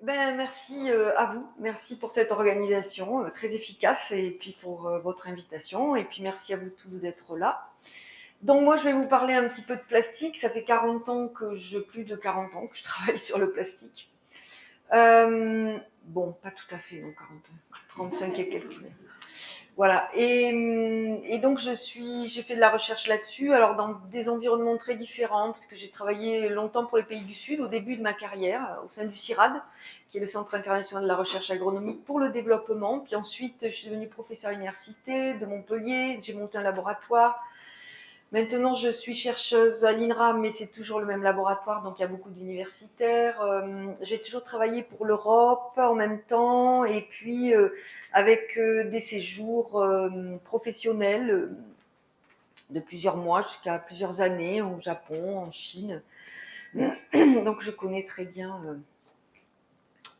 Ben, merci à vous, merci pour cette organisation très efficace et puis pour votre invitation et puis merci à vous tous d'être là. Donc moi je vais vous parler un petit peu de plastique, ça fait 40 ans plus de 40 ans que je travaille sur le plastique. Bon, pas tout à fait, donc 40 ans, 35 et quelques. Voilà. Et donc j'ai fait de la recherche là-dessus, alors dans des environnements très différents, parce que j'ai travaillé longtemps pour les pays du Sud au début de ma carrière, au sein du CIRAD, qui est le Centre international de la recherche agronomique pour le développement. Puis ensuite, je suis devenue professeure à l'université de Montpellier, j'ai monté un laboratoire. Maintenant, je suis chercheuse à l'INRA, mais c'est toujours le même laboratoire, donc il y a beaucoup d'universitaires. J'ai toujours travaillé pour l'Europe en même temps, et puis avec des séjours professionnels de plusieurs mois jusqu'à plusieurs années au Japon, en Chine. Donc je connais très bien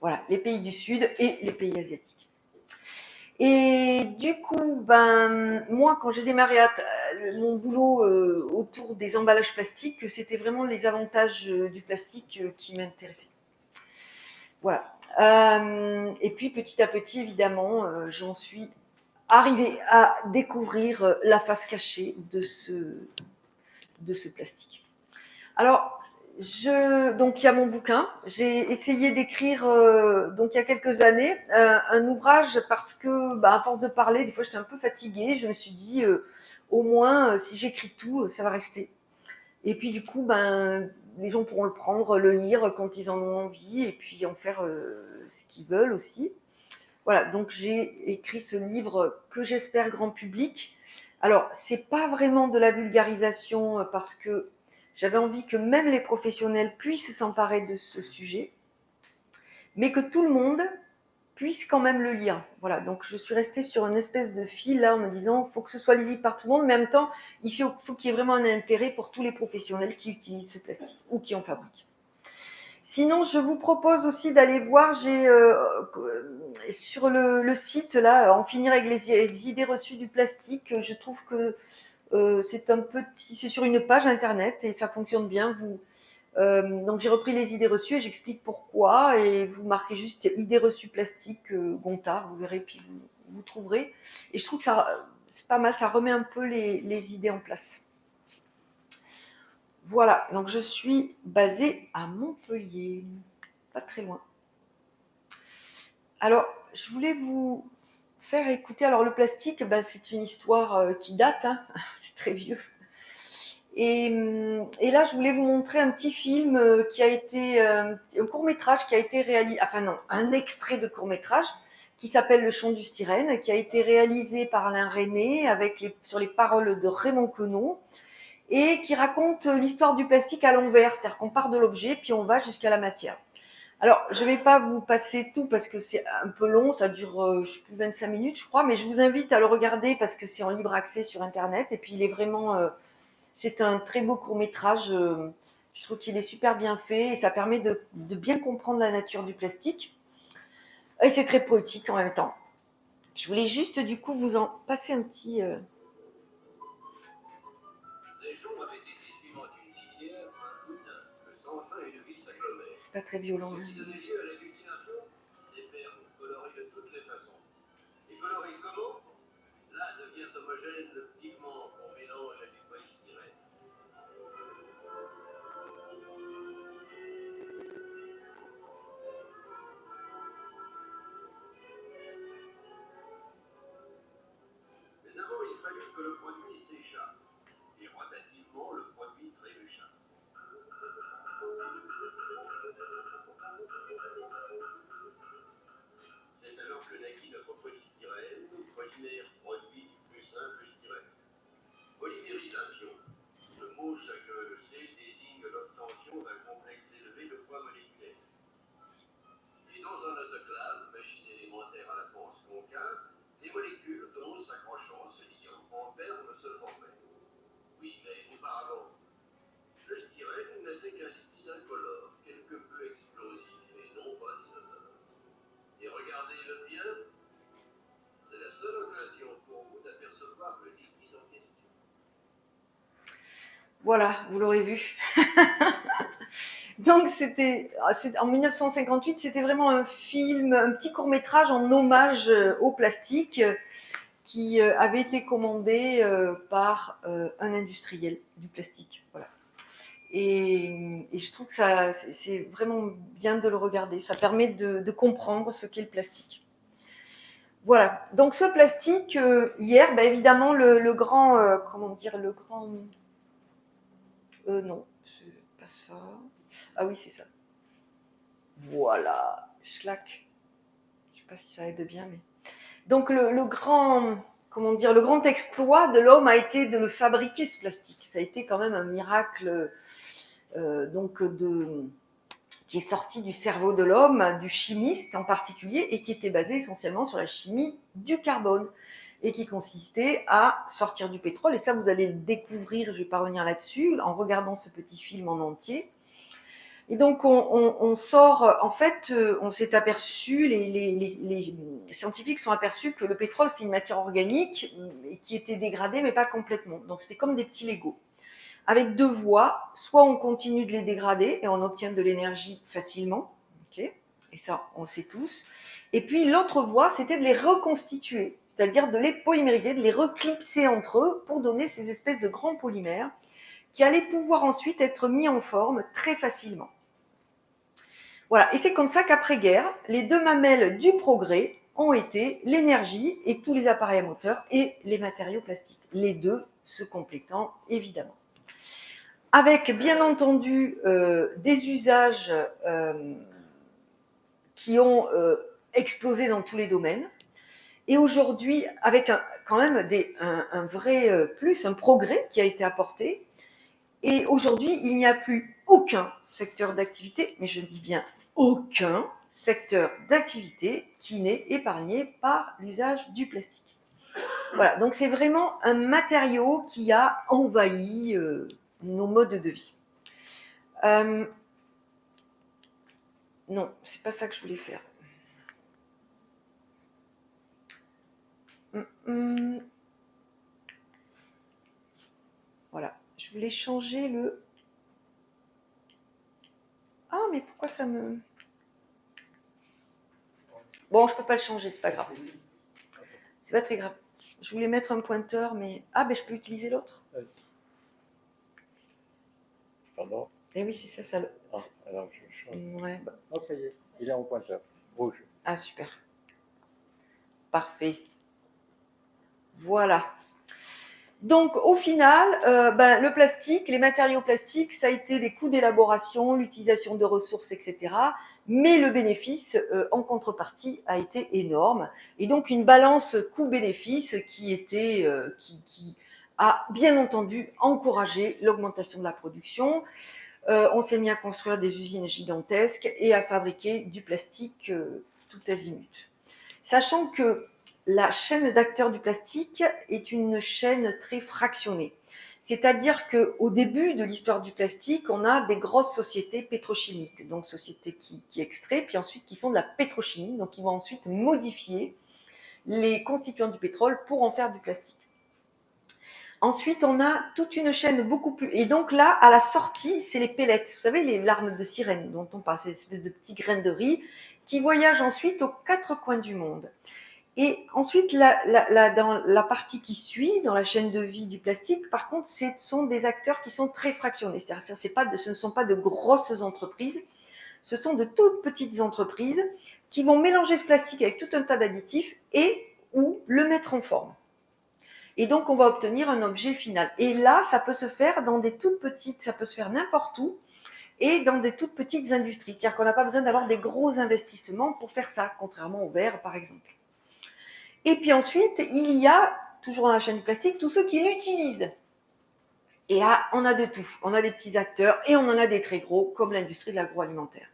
voilà, les pays du Sud et les pays asiatiques. Et du coup, ben, moi, quand j'ai démarré mon boulot autour des emballages plastiques, c'était vraiment les avantages du plastique qui m'intéressaient. Voilà. Et puis, petit à petit, évidemment, j'en suis arrivée à découvrir la face cachée de ce plastique. Alors, donc il y a mon bouquin. J'ai essayé d'écrire donc il y a quelques années un ouvrage parce que bah, à force de parler, des fois j'étais un peu fatiguée. Je me suis dit au moins si j'écris tout, ça va rester. Et puis du coup, ben les gens pourront le prendre, le lire quand ils en ont envie et puis en faire ce qu'ils veulent aussi. Voilà, donc j'ai écrit ce livre que j'espère grand public. Alors, c'est pas vraiment de la vulgarisation parce que j'avais envie que même les professionnels puissent s'emparer de ce sujet, mais que tout le monde puisse quand même le lire. Voilà, donc je suis restée sur une espèce de fil là en me disant faut que ce soit lisible par tout le monde, mais en même temps, faut qu'il y ait vraiment un intérêt pour tous les professionnels qui utilisent ce plastique ou qui en fabriquent. Sinon, je vous propose aussi d'aller voir, j'ai sur le site là, en finir avec les idées reçues du plastique. Je trouve que c'est sur une page internet et ça fonctionne bien. Donc j'ai repris les idées reçues et j'explique pourquoi et vous marquez juste idées reçues plastique Gontard, vous verrez puis vous trouverez. Et je trouve que ça c'est pas mal, ça remet un peu les idées en place. Voilà, donc je suis basée à Montpellier, pas très loin. Alors, je voulais vous faire écouter. Alors, le plastique, ben, c'est une histoire qui date, hein. C'est très vieux. Et là, je voulais vous montrer un petit film qui a été un court métrage qui a été réalisé, enfin non, un extrait de court métrage qui s'appelle Le Chant du Styrène, qui a été réalisé par Alain René sur les paroles de Raymond Queneau et qui raconte l'histoire du plastique à l'envers, c'est-à-dire qu'on part de l'objet puis on va jusqu'à la matière. Alors, je ne vais pas vous passer tout parce que c'est un peu long, ça dure, je sais plus, 25 minutes, je crois, mais je vous invite à le regarder parce que c'est en libre accès sur Internet. Et puis, il est vraiment, c'est un très beau court-métrage. Je trouve qu'il est super bien fait et ça permet de bien comprendre la nature du plastique. Et c'est très poétique en même temps. Je voulais juste, du coup, vous en passer un petit. C'est pas très violent. Hein. Voilà, vous l'aurez vu. Donc en 1958, c'était vraiment un film, un petit court-métrage en hommage au plastique qui avait été commandé par un industriel du plastique. Voilà. Et je trouve que c'est vraiment bien de le regarder. Ça permet de comprendre ce qu'est le plastique. Voilà. Donc ce plastique, hier, ben évidemment, le grand, comment dire, le grand... non, c'est pas ça. Ah oui, c'est ça. Voilà, schlack. Je sais pas si ça aide bien, mais... Donc le grand, comment dire, le grand exploit de l'homme a été de le fabriquer, ce plastique. Ça a été quand même un miracle qui est sorti du cerveau de l'homme, du chimiste en particulier, et qui était basé essentiellement sur la chimie du carbone, et qui consistait à sortir du pétrole. Et ça, vous allez le découvrir, je ne vais pas revenir là-dessus, en regardant ce petit film en entier. Et donc, on sort, en fait, on s'est aperçu, les scientifiques sont aperçus que le pétrole, c'est une matière organique qui était dégradée, mais pas complètement. Donc, c'était comme des petits Legos. Avec deux voies, soit on continue de les dégrader et on obtient de l'énergie facilement, okay, et ça, on le sait tous. Et puis, l'autre voie, c'était de les reconstituer, c'est-à-dire de les polymériser, de les reclipser entre eux pour donner ces espèces de grands polymères qui allaient pouvoir ensuite être mis en forme très facilement. Voilà, et c'est comme ça qu'après-guerre, les deux mamelles du progrès ont été l'énergie et tous les appareils à moteur et les matériaux plastiques, les deux se complétant évidemment. Avec bien entendu des usages qui ont explosé dans tous les domaines, et aujourd'hui avec quand même un vrai plus, un progrès qui a été apporté, et aujourd'hui il n'y a plus aucun secteur d'activité, mais je dis bien aucun secteur d'activité qui n'est épargné par l'usage du plastique. Voilà, donc c'est vraiment un matériau qui a envahi nos modes de vie. Non, c'est pas ça que je voulais faire. Voilà, je voulais changer le... Ah, mais pourquoi ça me... Bon, je peux pas le changer, c'est pas grave. C'est pas très grave. Je voulais mettre un pointeur, mais... Ah, ben je peux utiliser l'autre. Pardon? Eh oui, c'est ça, ça le... Ah, alors je change. Ouais. Non, ça y est, il est en pointeur, rouge. Ah, super. Parfait. Voilà. Donc, au final, le plastique, les matériaux plastiques, ça a été des coûts d'élaboration, l'utilisation de ressources, etc. Mais le bénéfice, en contrepartie, a été énorme. Et donc, une balance coût-bénéfice qui a bien entendu encouragé l'augmentation de la production. On s'est mis à construire des usines gigantesques et à fabriquer du plastique tout azimut. Sachant que la chaîne d'acteurs du plastique est une chaîne très fractionnée. C'est-à-dire qu'au début de l'histoire du plastique, on a des grosses sociétés pétrochimiques, donc sociétés qui extraient, puis ensuite qui font de la pétrochimie, donc qui vont ensuite modifier les constituants du pétrole pour en faire du plastique. Ensuite, on a toute une chaîne beaucoup plus... Et donc là, à la sortie, c'est les pellets. Vous savez, les larmes de sirène dont on parle, ces espèces de petits grains de riz qui voyagent ensuite aux quatre coins du monde. Et ensuite, dans la partie qui suit, dans la chaîne de vie du plastique, par contre, ce sont des acteurs qui sont très fractionnés. C'est-à-dire ce ne sont pas de grosses entreprises, ce sont de toutes petites entreprises qui vont mélanger ce plastique avec tout un tas d'additifs et ou le mettre en forme. Et donc, on va obtenir un objet final. Et là, ça peut se faire dans des toutes petites, ça peut se faire n'importe où, et dans des toutes petites industries. C'est-à-dire qu'on n'a pas besoin d'avoir des gros investissements pour faire ça, contrairement au verre, par exemple. Et puis ensuite, il y a, toujours dans la chaîne du plastique, tous ceux qui l'utilisent. Et là, on a de tout. On a des petits acteurs et on en a des très gros, comme l'industrie de l'agroalimentaire.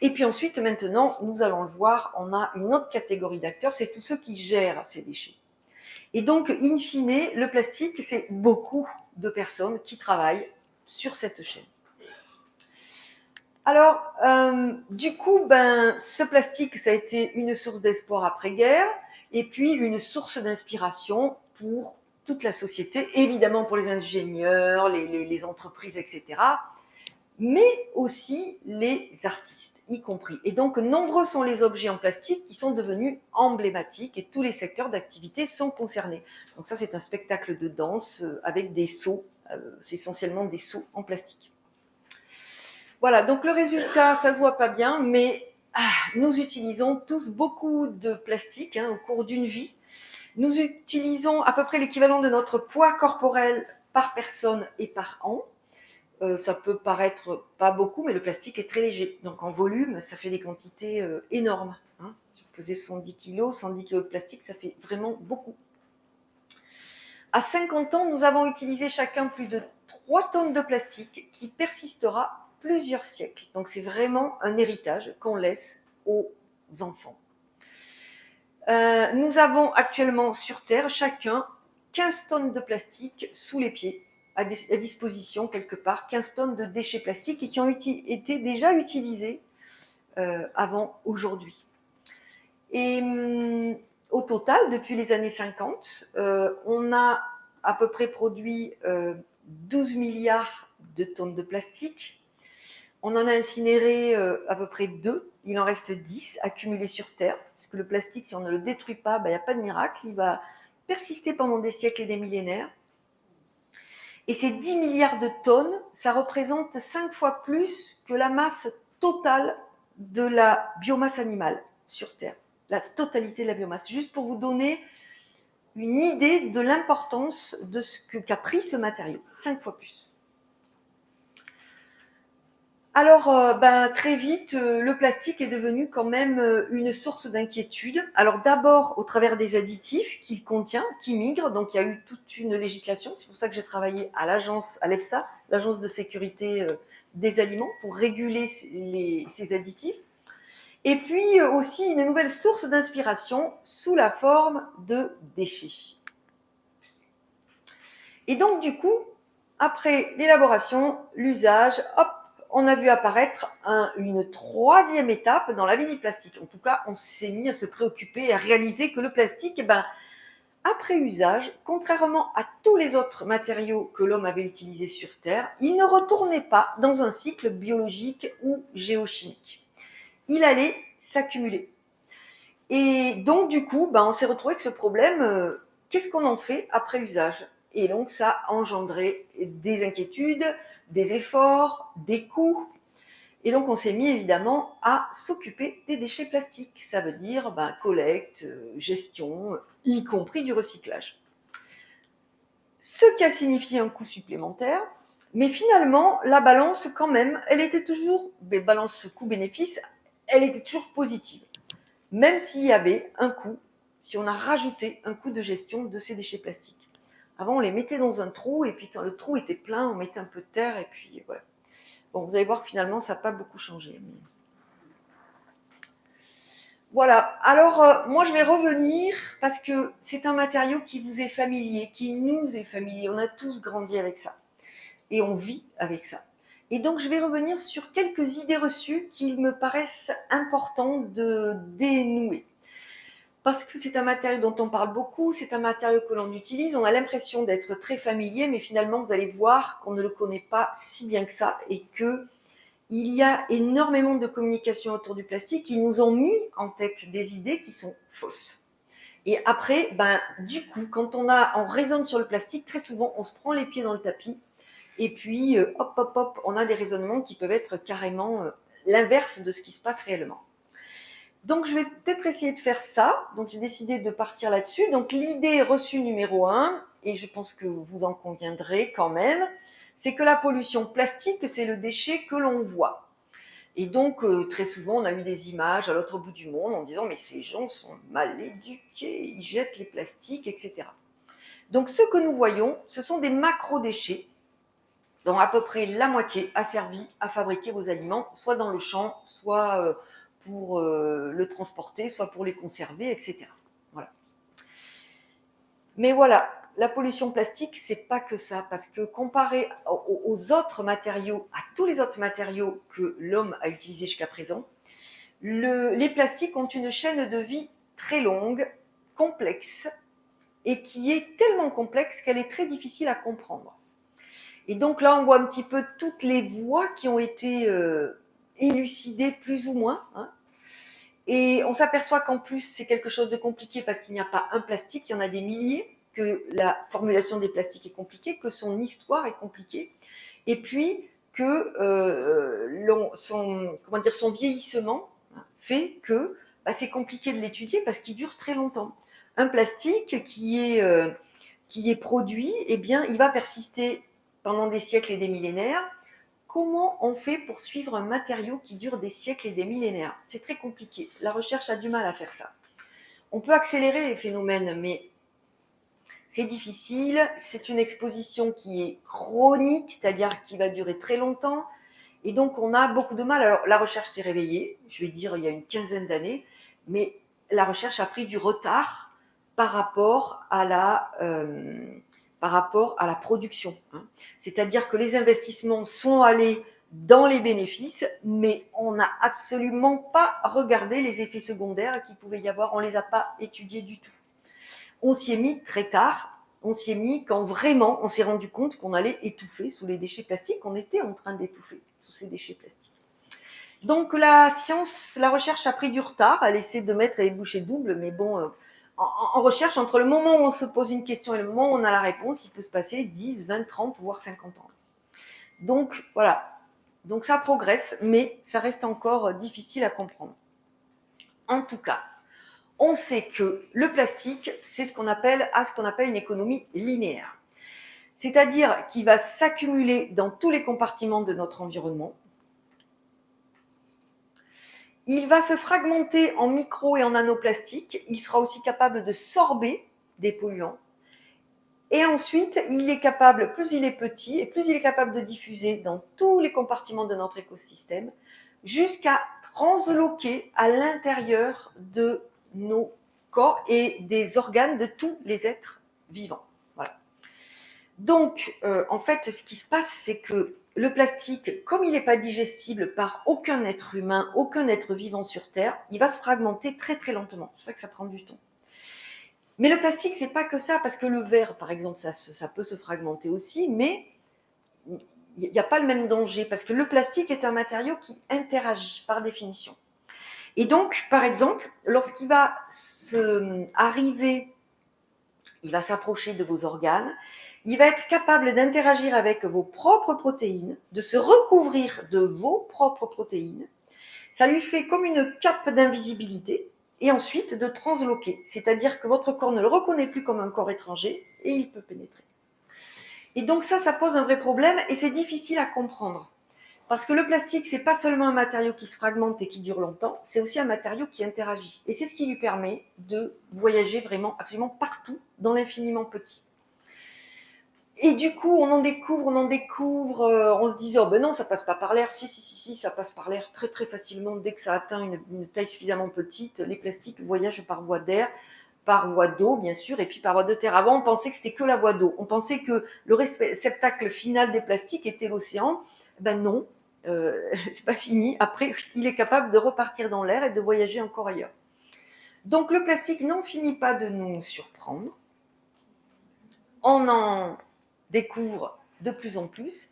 Et puis ensuite, maintenant, nous allons le voir, on a une autre catégorie d'acteurs, c'est tous ceux qui gèrent ces déchets. Et donc, in fine, le plastique, c'est beaucoup de personnes qui travaillent sur cette chaîne. Alors, du coup, ce plastique, ça a été une source d'espoir après-guerre, et puis une source d'inspiration pour toute la société, évidemment pour les ingénieurs, les entreprises, etc. mais aussi les artistes, y compris. Et donc, nombreux sont les objets en plastique qui sont devenus emblématiques et tous les secteurs d'activité sont concernés. Donc ça, c'est un spectacle de danse avec des seaux, c'est essentiellement des seaux en plastique. Voilà, donc le résultat, ça se voit pas bien, mais nous utilisons tous beaucoup de plastique au cours d'une vie. Nous utilisons à peu près l'équivalent de notre poids corporel par personne et par an. Ça peut paraître pas beaucoup, mais le plastique est très léger. Donc en volume, ça fait des quantités énormes. Si vous pesez 110 kg, 110 kg de plastique, ça fait vraiment beaucoup. À 50 ans, nous avons utilisé chacun plus de 3 tonnes de plastique qui persistera plusieurs siècles. Donc c'est vraiment un héritage qu'on laisse aux enfants. Nous avons actuellement sur Terre chacun 15 tonnes de plastique sous les pieds, à disposition quelque part, 15 tonnes de déchets plastiques qui ont été déjà utilisés avant aujourd'hui. Et au total, depuis les années 50, on a à peu près produit 12 milliards de tonnes de plastique. On en a incinéré à peu près 2, il en reste 10 accumulés sur Terre, parce que le plastique, si on ne le détruit pas, il n'y a pas de miracle, il va persister pendant des siècles et des millénaires. Et ces 10 milliards de tonnes, ça représente 5 fois plus que la masse totale de la biomasse animale sur Terre. La totalité de la biomasse. Juste pour vous donner une idée de l'importance de ce qu'a pris ce matériau. 5 fois plus. Alors, très vite, le plastique est devenu quand même une source d'inquiétude. Alors d'abord au travers des additifs qu'il contient, qui migrent. Donc il y a eu toute une législation. C'est pour ça que j'ai travaillé à l'EFSA, l'Agence de sécurité des aliments, pour réguler ces additifs. Et puis aussi une nouvelle source d'inspiration sous la forme de déchets. Et donc du coup, après l'élaboration, l'usage, hop, on a vu apparaître une 3e étape dans la vie du plastique. En tout cas, on s'est mis à se préoccuper et à réaliser que le plastique, après usage, contrairement à tous les autres matériaux que l'homme avait utilisés sur Terre, il ne retournait pas dans un cycle biologique ou géochimique. Il allait s'accumuler. Et donc, du coup, on s'est retrouvé avec ce problème, qu'est-ce qu'on en fait après usage ? Et donc, ça a engendré des inquiétudes, des efforts, des coûts. Et donc, on s'est mis évidemment à s'occuper des déchets plastiques. Ça veut dire collecte, gestion, y compris du recyclage. Ce qui a signifié un coût supplémentaire. Mais finalement, la balance, quand même, elle était toujours, balance coût-bénéfice, elle était toujours positive. Même s'il y avait un coût, si on a rajouté un coût de gestion de ces déchets plastiques. Avant, on les mettait dans un trou, et puis quand le trou était plein, on mettait un peu de terre, et puis voilà. Bon, vous allez voir que finalement, ça n'a pas beaucoup changé. Mais... Voilà, alors moi je vais revenir, parce que c'est un matériau qui vous est familier, qui nous est familier, on a tous grandi avec ça, et on vit avec ça. Et donc je vais revenir sur quelques idées reçues qu'il me paraissent important de dénouer. Parce que c'est un matériau dont on parle beaucoup, c'est un matériau que l'on utilise, on a l'impression d'être très familier, mais finalement vous allez voir qu'on ne le connaît pas si bien que ça, et qu'il y a énormément de communication autour du plastique qui nous ont mis en tête des idées qui sont fausses. Et après, du coup, quand on raisonne sur le plastique, très souvent on se prend les pieds dans le tapis, et puis hop, on a des raisonnements qui peuvent être carrément l'inverse de ce qui se passe réellement. Donc, je vais peut-être essayer de faire ça. Donc, j'ai décidé de partir là-dessus. Donc, l'idée reçue numéro 1, et je pense que vous en conviendrez quand même, c'est que la pollution plastique, c'est le déchet que l'on voit. Et donc, très souvent, on a eu des images à l'autre bout du monde en disant « mais ces gens sont mal éduqués, ils jettent les plastiques, etc. » Donc, ce que nous voyons, ce sont des macro-déchets dont à peu près la moitié a servi à fabriquer vos aliments, soit dans le champ, soit... pour le transporter, soit pour les conserver, etc. Voilà. Mais voilà, la pollution plastique, c'est pas que ça, parce que comparé aux autres matériaux, à tous les autres matériaux que l'homme a utilisés jusqu'à présent, les plastiques ont une chaîne de vie très longue, complexe, et qui est tellement complexe qu'elle est très difficile à comprendre. Et donc là, on voit un petit peu toutes les voies qui ont été élucidées plus ou moins. Hein. Et on s'aperçoit qu'en plus, c'est quelque chose de compliqué parce qu'il n'y a pas un plastique, il y en a des milliers, que la formulation des plastiques est compliquée, que son histoire est compliquée, et puis que son vieillissement fait que c'est compliqué de l'étudier parce qu'il dure très longtemps. Un plastique qui est produit, eh bien, il va persister pendant des siècles et des millénaires. Comment on fait pour suivre un matériau qui dure des siècles et des millénaires? C'est très compliqué. La recherche a du mal à faire ça. On peut accélérer les phénomènes, mais c'est difficile. C'est une exposition qui est chronique, c'est-à-dire qui va durer très longtemps. Et donc, on a beaucoup de mal. Alors, la recherche s'est réveillée, je vais dire, il y a une quinzaine d'années, mais la recherche a pris du retard par rapport à la production. Hein. C'est-à-dire que les investissements sont allés dans les bénéfices, mais on n'a absolument pas regardé les effets secondaires qu'il pouvait y avoir. On ne les a pas étudiés du tout. On s'y est mis très tard. On s'y est mis quand vraiment on s'est rendu compte qu'on allait étouffer sous les déchets plastiques. On était en train d'étouffer sous ces déchets plastiques. Donc la science, la recherche a pris du retard. Elle essaie de mettre les bouchées doubles, mais bon, en recherche, entre le moment où on se pose une question et le moment où on a la réponse, il peut se passer 10, 20, 30, voire 50 ans. Donc voilà. Donc ça progresse, mais ça reste encore difficile à comprendre. En tout cas, on sait que le plastique, c'est ce qu'on appelle une économie linéaire. C'est-à-dire qu'il va s'accumuler dans tous les compartiments de notre environnement. Il va se fragmenter en micro et en nanoplastiques. Il sera aussi capable de sorber des polluants. Et ensuite, il est capable, plus il est petit, et plus il est capable de diffuser dans tous les compartiments de notre écosystème, jusqu'à transloquer à l'intérieur de nos corps et des organes de tous les êtres vivants. Voilà. Donc, en fait, ce qui se passe, c'est que le plastique, comme il n'est pas digestible par aucun être humain, aucun être vivant sur Terre, il va se fragmenter très très lentement. C'est pour ça que ça prend du temps. Mais le plastique, c'est pas que ça, parce que le verre, par exemple, ça peut se fragmenter aussi, mais il n'y a pas le même danger, parce que le plastique est un matériau qui interagit par définition. Et donc, par exemple, lorsqu'il va il va s'approcher de vos organes, il va être capable d'interagir avec vos propres protéines, de se recouvrir de vos propres protéines. Ça lui fait comme une cape d'invisibilité et ensuite de transloquer. C'est-à-dire que votre corps ne le reconnaît plus comme un corps étranger et il peut pénétrer. Et donc ça pose un vrai problème et c'est difficile à comprendre. Parce que le plastique, c'est pas seulement un matériau qui se fragmente et qui dure longtemps, c'est aussi un matériau qui interagit. Et c'est ce qui lui permet de voyager vraiment absolument partout dans l'infiniment petit. Et du coup, on en découvre, on se disait, oh ben non, ça passe pas par l'air. Si, ça passe par l'air très très facilement. Dès que ça atteint une taille suffisamment petite, les plastiques voyagent par voie d'air, par voie d'eau, bien sûr, et puis par voie de terre. Avant, on pensait que c'était que la voie d'eau. On pensait que le réceptacle final des plastiques était l'océan. Ben non, c'est pas fini. Après, il est capable de repartir dans l'air et de voyager encore ailleurs. Donc le plastique n'en finit pas de nous surprendre. On en découvre de plus en plus.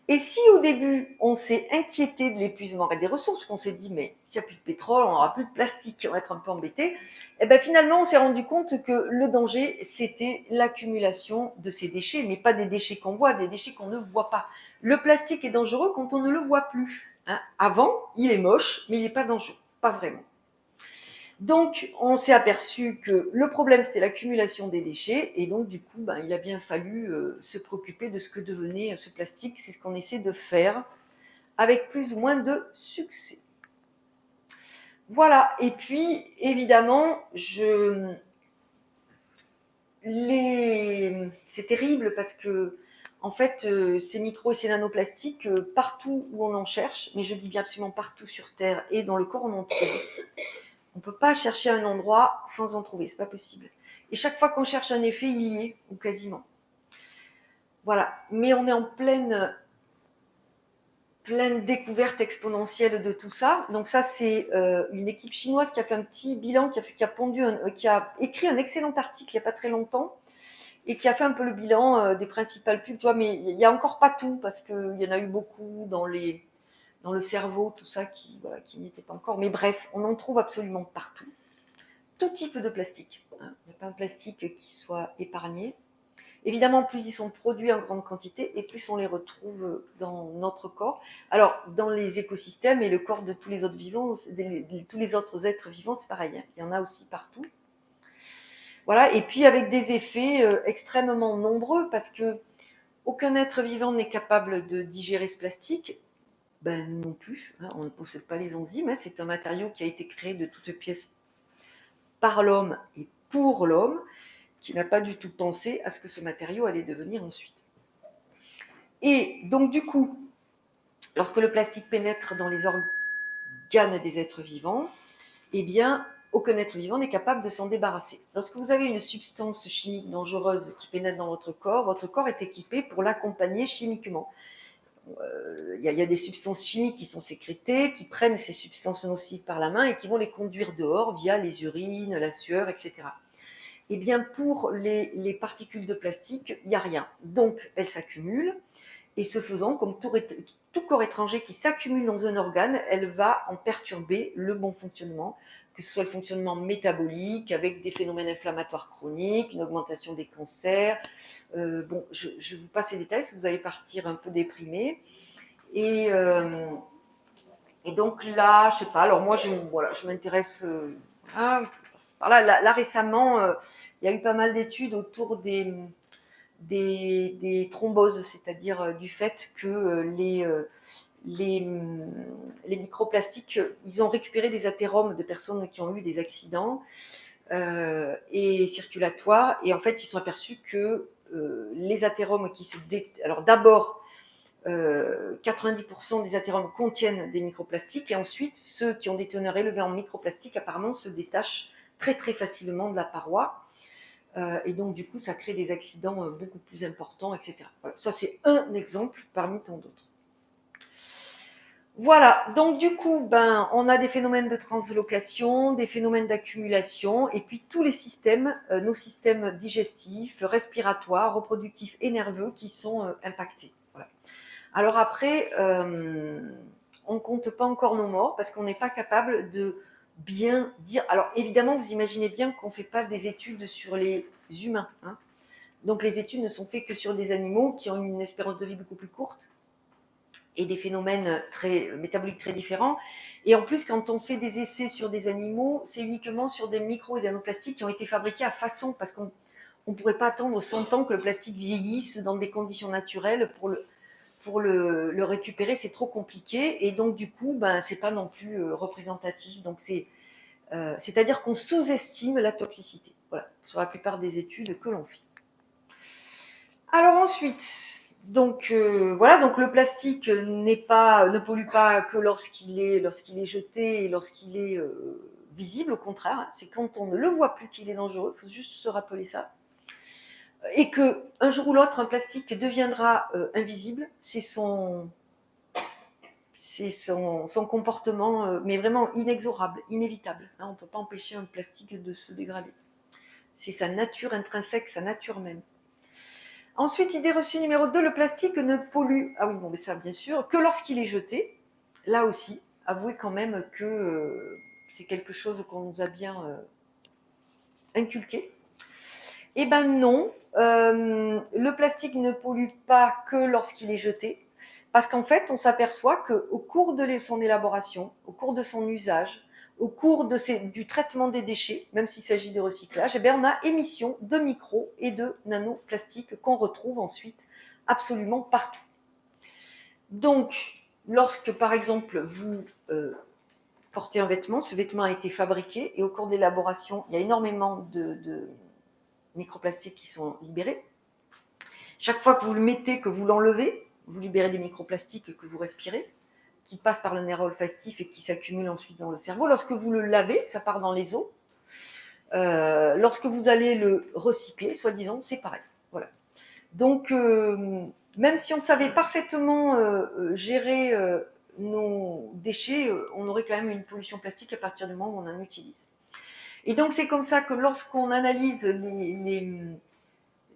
Et si au début, on s'est inquiété de l'épuisement des ressources, qu'on s'est dit, mais s'il n'y a plus de pétrole, on n'aura plus de plastique, on va être un peu embêté, et bien finalement, on s'est rendu compte que le danger, c'était l'accumulation de ces déchets, mais pas des déchets qu'on voit, des déchets qu'on ne voit pas. Le plastique est dangereux quand on ne le voit plus. Hein. Avant, il est moche, mais il n'est pas dangereux, pas vraiment. Donc, on s'est aperçu que le problème, c'était l'accumulation des déchets. Et donc, du coup, il a bien fallu se préoccuper de ce que devenait ce plastique. C'est ce qu'on essaie de faire avec plus ou moins de succès. Voilà. Et puis, évidemment, c'est terrible parce que, en fait, ces micros et ces nanoplastiques, partout où on en cherche, mais je dis bien absolument partout sur Terre et dans le corps, on en trouve. On ne peut pas chercher un endroit sans en trouver, c'est pas possible. Et chaque fois qu'on cherche un effet, il y est, ou quasiment. Voilà, mais on est en pleine découverte exponentielle de tout ça. Donc ça, c'est une équipe chinoise qui a fait un petit bilan, qui a écrit un excellent article il n'y a pas très longtemps, et qui a fait un peu le bilan des principales pubs, tu vois, mais il n'y a encore pas tout, parce qu'il y en a eu beaucoup dans le cerveau, tout ça, voilà, qui n'y était pas encore. Mais bref, on en trouve absolument partout. Tout type de plastique. Hein. Il n'y a pas un plastique qui soit épargné. Évidemment, plus ils sont produits en grande quantité et plus on les retrouve dans notre corps. Alors, dans les écosystèmes et le corps de tous les autres vivants, tous les autres êtres vivants, c'est pareil. Hein. Il y en a aussi partout. Voilà, et puis avec des effets extrêmement nombreux, parce que aucun être vivant n'est capable de digérer ce plastique. Ben, nous non plus, hein, on ne possède pas les enzymes. Hein, c'est un matériau qui a été créé de toutes pièces par l'homme et pour l'homme, qui n'a pas du tout pensé à ce que ce matériau allait devenir ensuite. Et donc du coup, lorsque le plastique pénètre dans les organes des êtres vivants, eh bien, aucun être vivant n'est capable de s'en débarrasser. Lorsque vous avez une substance chimique dangereuse qui pénètre dans votre corps est équipé pour l'accompagner chimiquement. Il y a des substances chimiques qui sont sécrétées, qui prennent ces substances nocives par la main et qui vont les conduire dehors via les urines, la sueur, etc. Eh bien, pour les particules de plastique, il n'y a rien. Donc, elles s'accumulent. Et ce faisant, comme tout corps étranger qui s'accumule dans un organe, elle va en perturber le bon fonctionnement, que ce soit le fonctionnement métabolique, avec des phénomènes inflammatoires chroniques, une augmentation des cancers. Bon, je vous passe les détails, si vous allez partir un peu déprimé. Et donc là, je sais pas, alors moi, je m'intéresse par là récemment, il y a eu pas mal d'études autour des thromboses, c'est-à-dire du fait que les microplastiques, ils ont récupéré des athéromes de personnes qui ont eu des accidents et circulatoires, et en fait, ils sont aperçus que les athéromes alors d'abord, 90% des athéromes contiennent des microplastiques, et ensuite, ceux qui ont des teneurs élevées en microplastiques, apparemment, se détachent très très facilement de la paroi. Et donc, du coup, ça crée des accidents beaucoup plus importants, etc. Voilà, ça, c'est un exemple parmi tant d'autres. Voilà, donc du coup, on a des phénomènes de translocation, des phénomènes d'accumulation, et puis tous les systèmes, nos systèmes digestifs, respiratoires, reproductifs et nerveux qui sont impactés. Voilà. Alors après, on ne compte pas encore nos morts parce qu'on n'est pas capable de bien dire. Alors évidemment, vous imaginez bien qu'on ne fait pas des études sur les humains. Hein. Donc les études ne sont faites que sur des animaux qui ont une espérance de vie beaucoup plus courte et des phénomènes métaboliques très différents. Et en plus, quand on fait des essais sur des animaux, c'est uniquement sur des micros et des nanoplastiques qui ont été fabriqués à façon, parce qu'on ne pourrait pas attendre 100 ans que le plastique vieillisse dans des conditions naturelles pour le récupérer, c'est trop compliqué. Et donc, du coup, c'est pas non plus représentatif. Donc, c'est-à-dire qu'on sous-estime la toxicité. Voilà, sur la plupart des études que l'on fait. Alors ensuite, donc voilà, donc le plastique ne pollue pas que lorsqu'il est jeté et lorsqu'il est visible. Au contraire, hein, c'est quand on ne le voit plus qu'il est dangereux. Il faut juste se rappeler ça. Et que un jour ou l'autre, un plastique deviendra invisible. C'est son comportement, mais vraiment inexorable, inévitable. Hein, on ne peut pas empêcher un plastique de se dégrader. C'est sa nature intrinsèque, sa nature même. Ensuite, idée reçue numéro 2, le plastique ne pollue, ah oui, bon, mais ça bien sûr, que lorsqu'il est jeté. Là aussi, avouez quand même que c'est quelque chose qu'on nous a bien inculqué. Eh ben non, le plastique ne pollue pas que lorsqu'il est jeté, parce qu'en fait, on s'aperçoit qu'au cours de son élaboration, au cours de son usage, au cours du traitement des déchets, même s'il s'agit de recyclage, eh bien, on a émission de micro et de nanoplastiques qu'on retrouve ensuite absolument partout. Donc, lorsque, par exemple, vous portez un vêtement, ce vêtement a été fabriqué et au cours de l'élaboration, il y a énormément de microplastiques qui sont libérés. Chaque fois que vous le mettez, que vous l'enlevez, vous libérez des microplastiques que vous respirez, qui passent par le nerf olfactif et qui s'accumulent ensuite dans le cerveau. Lorsque vous le lavez, ça part dans les os. Lorsque vous allez le recycler, soi-disant, c'est pareil. Voilà. Donc, même si on savait parfaitement gérer nos déchets, on aurait quand même une pollution plastique à partir du moment où on en utilise. Et donc, c'est comme ça que lorsqu'on analyse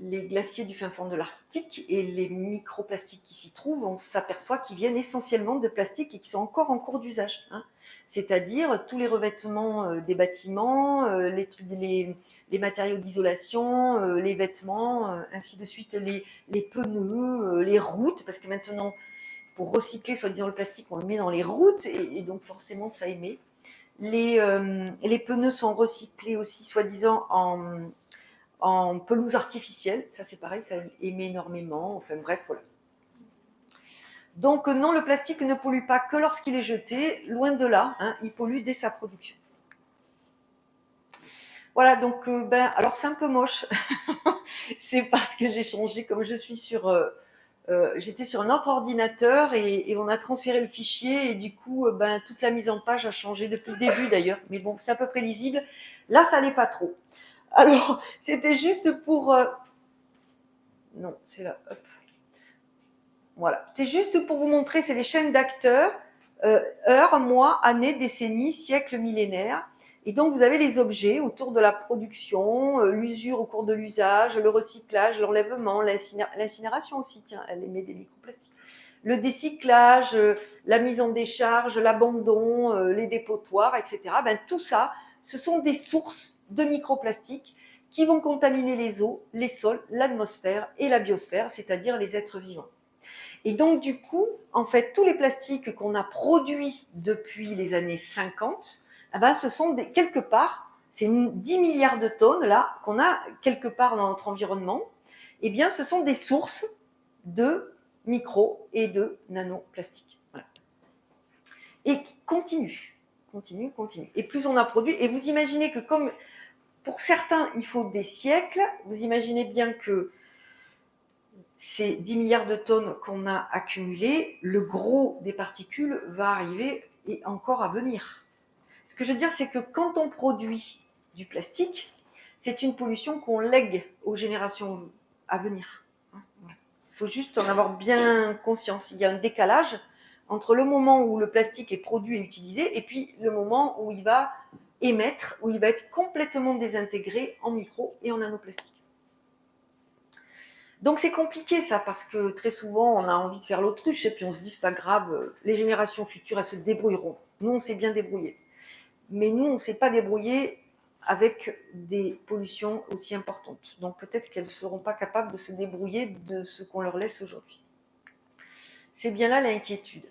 les glaciers du fin fond de l'Arctique et les microplastiques qui s'y trouvent, on s'aperçoit qu'ils viennent essentiellement de plastique et qui sont encore en cours d'usage. Hein. C'est-à-dire tous les revêtements des bâtiments, les matériaux d'isolation, les vêtements, ainsi de suite, les pneus, les routes, parce que maintenant, pour recycler soi-disant le plastique, on le met dans les routes et donc forcément ça émet. Les pneus sont recyclés aussi soi-disant en pelouse artificielle, ça c'est pareil, ça émet énormément, enfin bref, voilà. Donc non, le plastique ne pollue pas que lorsqu'il est jeté, loin de là, hein, il pollue dès sa production. Voilà, donc alors c'est un peu moche, c'est parce que j'ai changé, comme je suis j'étais sur un autre ordinateur et on a transféré le fichier et du coup, toute la mise en page a changé depuis le début d'ailleurs, mais bon, c'est à peu près lisible. Là, ça l'est pas trop. Alors, c'était juste pour... Non, c'est là, hop. Voilà, c'est juste pour vous montrer, c'est les chaînes d'acteurs, heures, mois, années, décennies, siècles, millénaires. Et donc, vous avez les objets autour de la production, l'usure au cours de l'usage, le recyclage, l'enlèvement, l'incinération aussi, tiens, elle émet des microplastiques. Le décyclage, la mise en décharge, l'abandon, les dépotoirs, etc. Tout ça, ce sont des sources de microplastiques qui vont contaminer les eaux, les sols, l'atmosphère et la biosphère, c'est-à-dire les êtres vivants. Et donc, du coup, en fait, tous les plastiques qu'on a produits depuis les années 50, ce sont quelque part, c'est 10 milliards de tonnes là qu'on a quelque part dans notre environnement, ce sont des sources de micro et de nanoplastiques. Voilà. Et qui continue. Et plus on a produit, et vous imaginez que comme pour certains, il faut des siècles, vous imaginez bien que ces 10 milliards de tonnes qu'on a accumulées, le gros des particules va arriver et encore à venir. Ce que je veux dire, c'est que quand on produit du plastique, c'est une pollution qu'on lègue aux générations à venir. Il faut juste en avoir bien conscience. Il y a un décalage entre le moment où le plastique est produit et utilisé et puis le moment où il va émettre, où il va être complètement désintégré en micro et en nanoplastiques. Donc c'est compliqué ça, parce que très souvent on a envie de faire l'autruche et puis on se dit c'est pas grave, les générations futures elles se débrouilleront. Nous on s'est bien débrouillé. Mais nous on ne s'est pas débrouillé avec des pollutions aussi importantes. Donc peut-être qu'elles ne seront pas capables de se débrouiller de ce qu'on leur laisse aujourd'hui. C'est bien là l'inquiétude.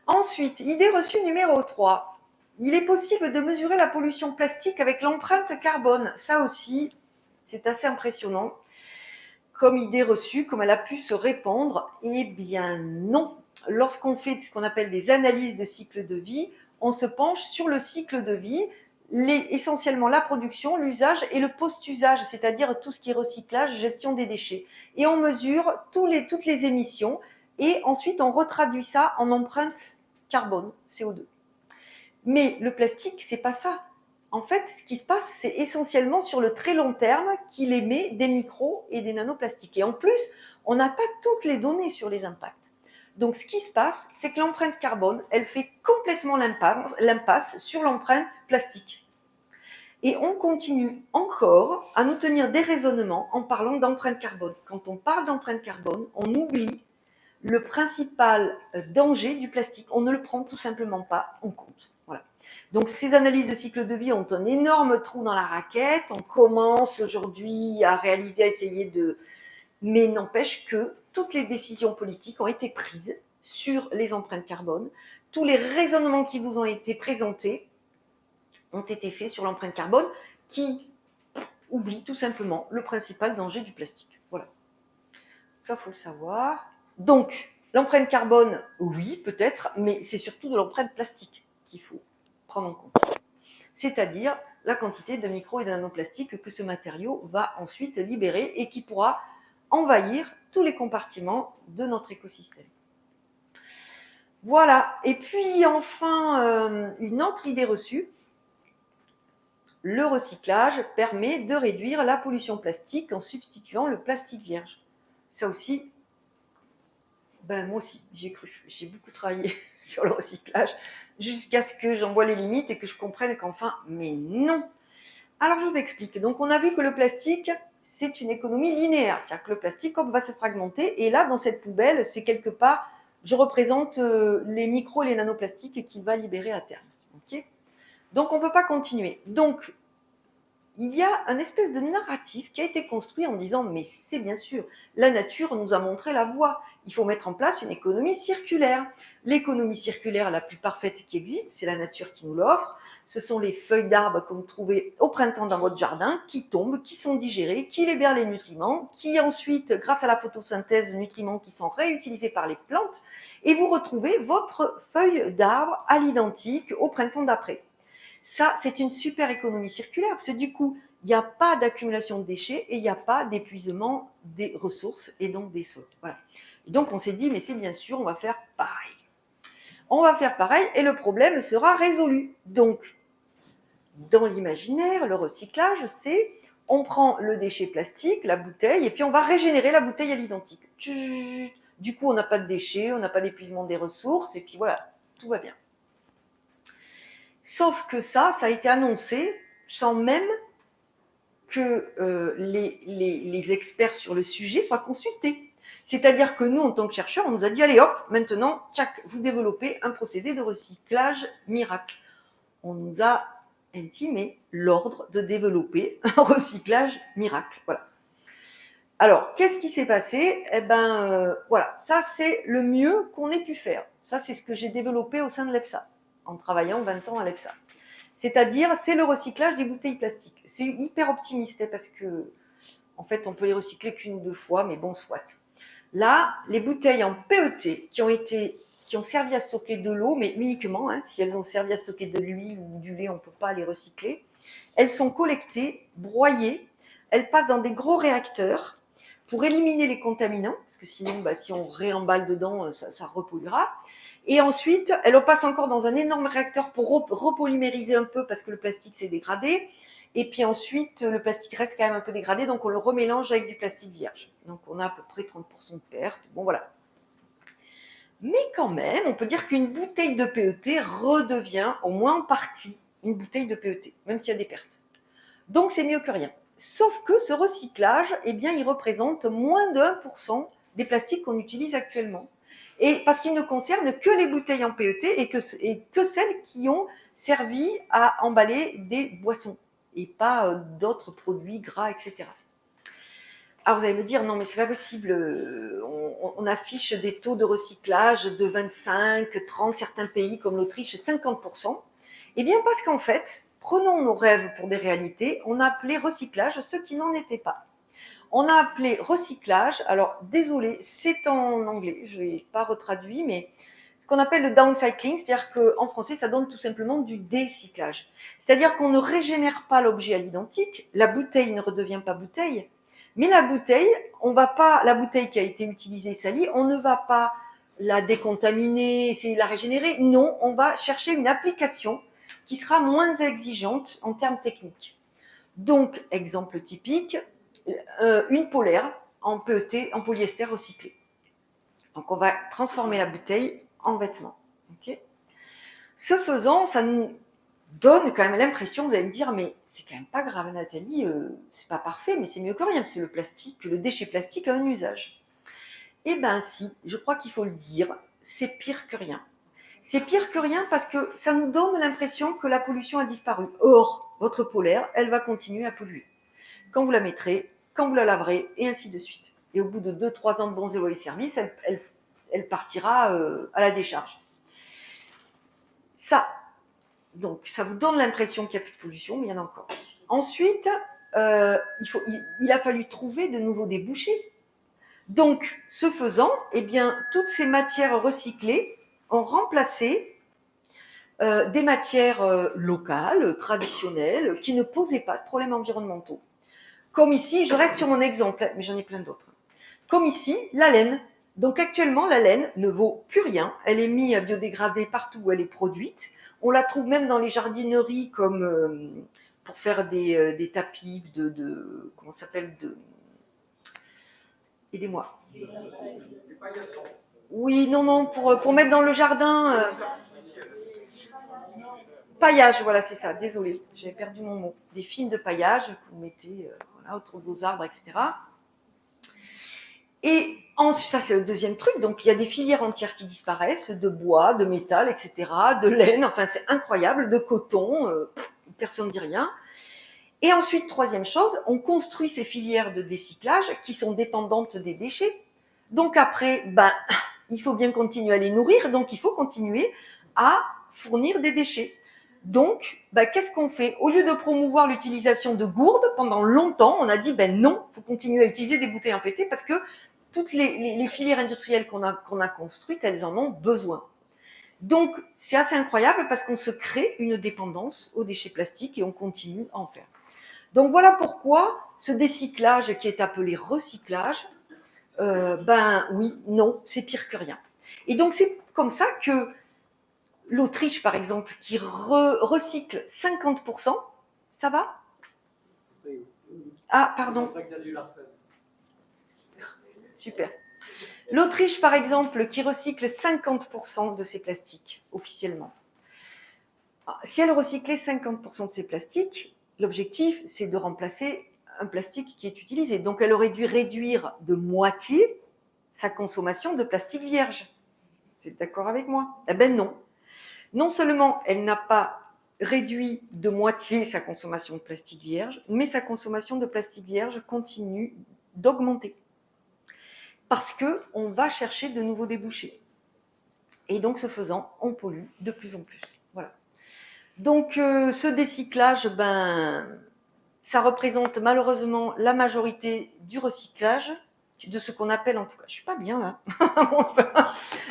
Ensuite, idée reçue numéro 3. Il est possible de mesurer la pollution plastique avec l'empreinte carbone. Ça aussi, c'est assez impressionnant. Comme idée reçue, comme elle a pu se répandre, eh bien non. Lorsqu'on fait ce qu'on appelle des analyses de cycle de vie, on se penche sur le cycle de vie, essentiellement la production, l'usage et le post-usage, c'est-à-dire tout ce qui est recyclage, gestion des déchets. Et on mesure toutes les émissions et ensuite on retraduit ça en empreinte carbone, CO2. Mais le plastique, c'est pas ça. En fait, ce qui se passe, c'est essentiellement sur le très long terme qu'il émet des micros et des nanoplastiques. Et en plus, on n'a pas toutes les données sur les impacts. Donc, ce qui se passe, c'est que l'empreinte carbone, elle fait complètement l'impasse sur l'empreinte plastique. Et on continue encore à nous tenir des raisonnements en parlant d'empreinte carbone. Quand on parle d'empreinte carbone, on oublie le principal danger du plastique. On ne le prend tout simplement pas en compte. Voilà. Donc ces analyses de cycle de vie ont un énorme trou dans la raquette. On commence aujourd'hui à réaliser, à essayer de... Mais n'empêche que toutes les décisions politiques ont été prises sur les empreintes carbone. Tous les raisonnements qui vous ont été présentés ont été faits sur l'empreinte carbone qui oublie tout simplement le principal danger du plastique. Voilà. Ça, il faut le savoir. Donc, l'empreinte carbone, oui, peut-être, mais c'est surtout de l'empreinte plastique qu'il faut prendre en compte. C'est-à-dire la quantité de micro et de nanoplastiques que ce matériau va ensuite libérer et qui pourra envahir tous les compartiments de notre écosystème. Voilà. Et puis enfin, une autre idée reçue, le recyclage permet de réduire la pollution plastique en substituant le plastique vierge. Ça aussi, moi aussi, j'y ai cru. J'ai beaucoup travaillé sur le recyclage jusqu'à ce que j'en voie les limites et que je comprenne qu'enfin, mais non. Alors, je vous explique. Donc, on a vu que le plastique, c'est une économie linéaire. C'est-à-dire que le plastique, hop, va se fragmenter. Et là, dans cette poubelle, c'est quelque part, je représente les micros et les nanoplastiques qu'il va libérer à terme. Okay, donc, on ne peut pas continuer. Donc, il y a un espèce de narratif qui a été construit en disant « mais c'est bien sûr, la nature nous a montré la voie. Il faut mettre en place une économie circulaire. » L'économie circulaire la plus parfaite qui existe, c'est la nature qui nous l'offre. Ce sont les feuilles d'arbres que vous trouvez au printemps dans votre jardin, qui tombent, qui sont digérées, qui libèrent les nutriments, qui ensuite, grâce à la photosynthèse, nutriments qui sont réutilisés par les plantes, et vous retrouvez votre feuille d'arbre à l'identique au printemps d'après. Ça, c'est une super économie circulaire, parce que du coup, il n'y a pas d'accumulation de déchets et il n'y a pas d'épuisement des ressources et donc des sols. Voilà. Et donc, on s'est dit, mais c'est bien sûr, on va faire pareil. On va faire pareil et le problème sera résolu. Donc, dans l'imaginaire, le recyclage, c'est on prend le déchet plastique, la bouteille, et puis on va régénérer la bouteille à l'identique. Du coup, on n'a pas de déchets, on n'a pas d'épuisement des ressources, et puis voilà, tout va bien. Sauf que ça a été annoncé sans même que les experts sur le sujet soient consultés. C'est-à-dire que nous, en tant que chercheurs, on nous a dit, allez hop, maintenant, tchac, vous développez un procédé de recyclage miracle. On nous a intimé l'ordre de développer un recyclage miracle. Voilà. Alors, qu'est-ce qui s'est passé ? Eh ben, voilà, ça c'est le mieux qu'on ait pu faire. Ça, c'est ce que j'ai développé au sein de l'EFSA, en travaillant 20 ans à l'EFSA. C'est-à-dire, c'est le recyclage des bouteilles plastiques. C'est hyper optimiste parce que, en fait, on peut les recycler qu'une ou deux fois, mais bon, soit. Là, les bouteilles en PET qui ont servi à stocker de l'eau, mais uniquement, si elles ont servi à stocker de l'huile ou du lait, on ne peut pas les recycler. Elles sont collectées, broyées, elles passent dans des gros réacteurs pour éliminer les contaminants, parce que sinon, si on réemballe dedans, ça repolluera. Et ensuite, elle passe encore dans un énorme réacteur pour repolymériser un peu, parce que le plastique s'est dégradé. Et puis ensuite, le plastique reste quand même un peu dégradé, donc on le remélange avec du plastique vierge. Donc on a à peu près 30% de perte. Bon, voilà. Mais quand même, on peut dire qu'une bouteille de PET redevient, au moins en partie, une bouteille de PET, même s'il y a des pertes. Donc c'est mieux que rien. Sauf que ce recyclage, eh bien, il représente moins de 1% des plastiques qu'on utilise actuellement. Et parce qu'il ne concerne que les bouteilles en PET et que celles qui ont servi à emballer des boissons et pas d'autres produits gras, etc. Alors vous allez me dire, non mais c'est pas possible, on affiche des taux de recyclage de 25, 30, certains pays comme l'Autriche, 50%. Eh bien parce qu'en fait, prenons nos rêves pour des réalités, on a appelé recyclage ce qui n'en était pas. On a appelé recyclage, alors désolé, c'est en anglais, je ne l'ai pas retraduit, mais ce qu'on appelle le downcycling, c'est-à-dire qu'en français, ça donne tout simplement du décyclage. C'est-à-dire qu'on ne régénère pas l'objet à l'identique, la bouteille ne redevient pas bouteille, mais la bouteille, la bouteille qui a été utilisée, salie, on ne va pas la décontaminer, essayer de la régénérer. Non, on va chercher une application qui sera moins exigeante en termes techniques. Donc, exemple typique, une polaire en PET, en polyester recyclé. Donc, on va transformer la bouteille en vêtement. Okay, ce faisant, ça nous donne quand même l'impression, vous allez me dire, mais c'est quand même pas grave, Nathalie, c'est pas parfait, mais c'est mieux que rien, parce que le plastique, le déchet plastique a un usage. Eh bien si, je crois qu'il faut le dire, c'est pire que rien. C'est pire que rien parce que ça nous donne l'impression que la pollution a disparu. Or, votre polaire, elle va continuer à polluer. Quand vous la mettrez, quand vous la laverez, et ainsi de suite. Et au bout de 2-3 ans de bons et loyaux services, elle partira à la décharge. Donc, ça vous donne l'impression qu'il n'y a plus de pollution, mais il y en a encore. Ensuite, il a fallu trouver de nouveaux débouchés. Donc, ce faisant, eh bien, toutes ces matières recyclées ont remplacé des matières locales, traditionnelles, qui ne posaient pas de problèmes environnementaux. Comme ici, je reste sur mon exemple, mais j'en ai plein d'autres. Comme ici, la laine. Donc actuellement, la laine ne vaut plus rien. Elle est mise à biodégrader partout où elle est produite. On la trouve même dans les jardineries comme pour faire des tapis comment ça s'appelle aidez-moi. Des paillassons. Oui, non, pour mettre dans le jardin. Paillage, voilà, c'est ça. Désolée, j'avais perdu mon mot. Des films de paillage que vous mettez. Voilà. voilà, autour de vos arbres, etc. Et ensuite, ça c'est le deuxième truc, donc il y a des filières entières qui disparaissent, de bois, de métal, etc., de laine, enfin c'est incroyable, de coton, personne ne dit rien. Et ensuite, troisième chose, on construit ces filières de décyclage qui sont dépendantes des déchets. Donc après, il faut bien continuer à les nourrir, donc il faut continuer à fournir des déchets. Donc, qu'est-ce qu'on fait? Au lieu de promouvoir l'utilisation de gourdes, pendant longtemps, on a dit, non, il faut continuer à utiliser des bouteilles en PET parce que toutes les filières industrielles qu'on a construites, elles en ont besoin. Donc, c'est assez incroyable parce qu'on se crée une dépendance aux déchets plastiques et on continue à en faire. Donc, voilà pourquoi ce décyclage qui est appelé recyclage, oui, non, c'est pire que rien. Et donc, c'est comme ça que l'Autriche, par exemple, qui recycle 50%, ça va? Ah, pardon. Super. L'Autriche, par exemple, qui recycle 50% de ses plastiques, officiellement. Si elle recyclait 50% de ses plastiques, l'objectif, c'est de remplacer un plastique qui est utilisé. Donc, elle aurait dû réduire de moitié sa consommation de plastique vierge. Vous êtes d'accord avec moi? Eh ben non. Non seulement elle n'a pas réduit de moitié sa consommation de plastique vierge, mais sa consommation de plastique vierge continue d'augmenter. Parce qu'on va chercher de nouveaux débouchés. Et donc, ce faisant, on pollue de plus en plus. Voilà. Donc, ce décyclage, ça représente malheureusement la majorité du recyclage, de ce qu'on appelle, en tout cas, je suis pas bien là,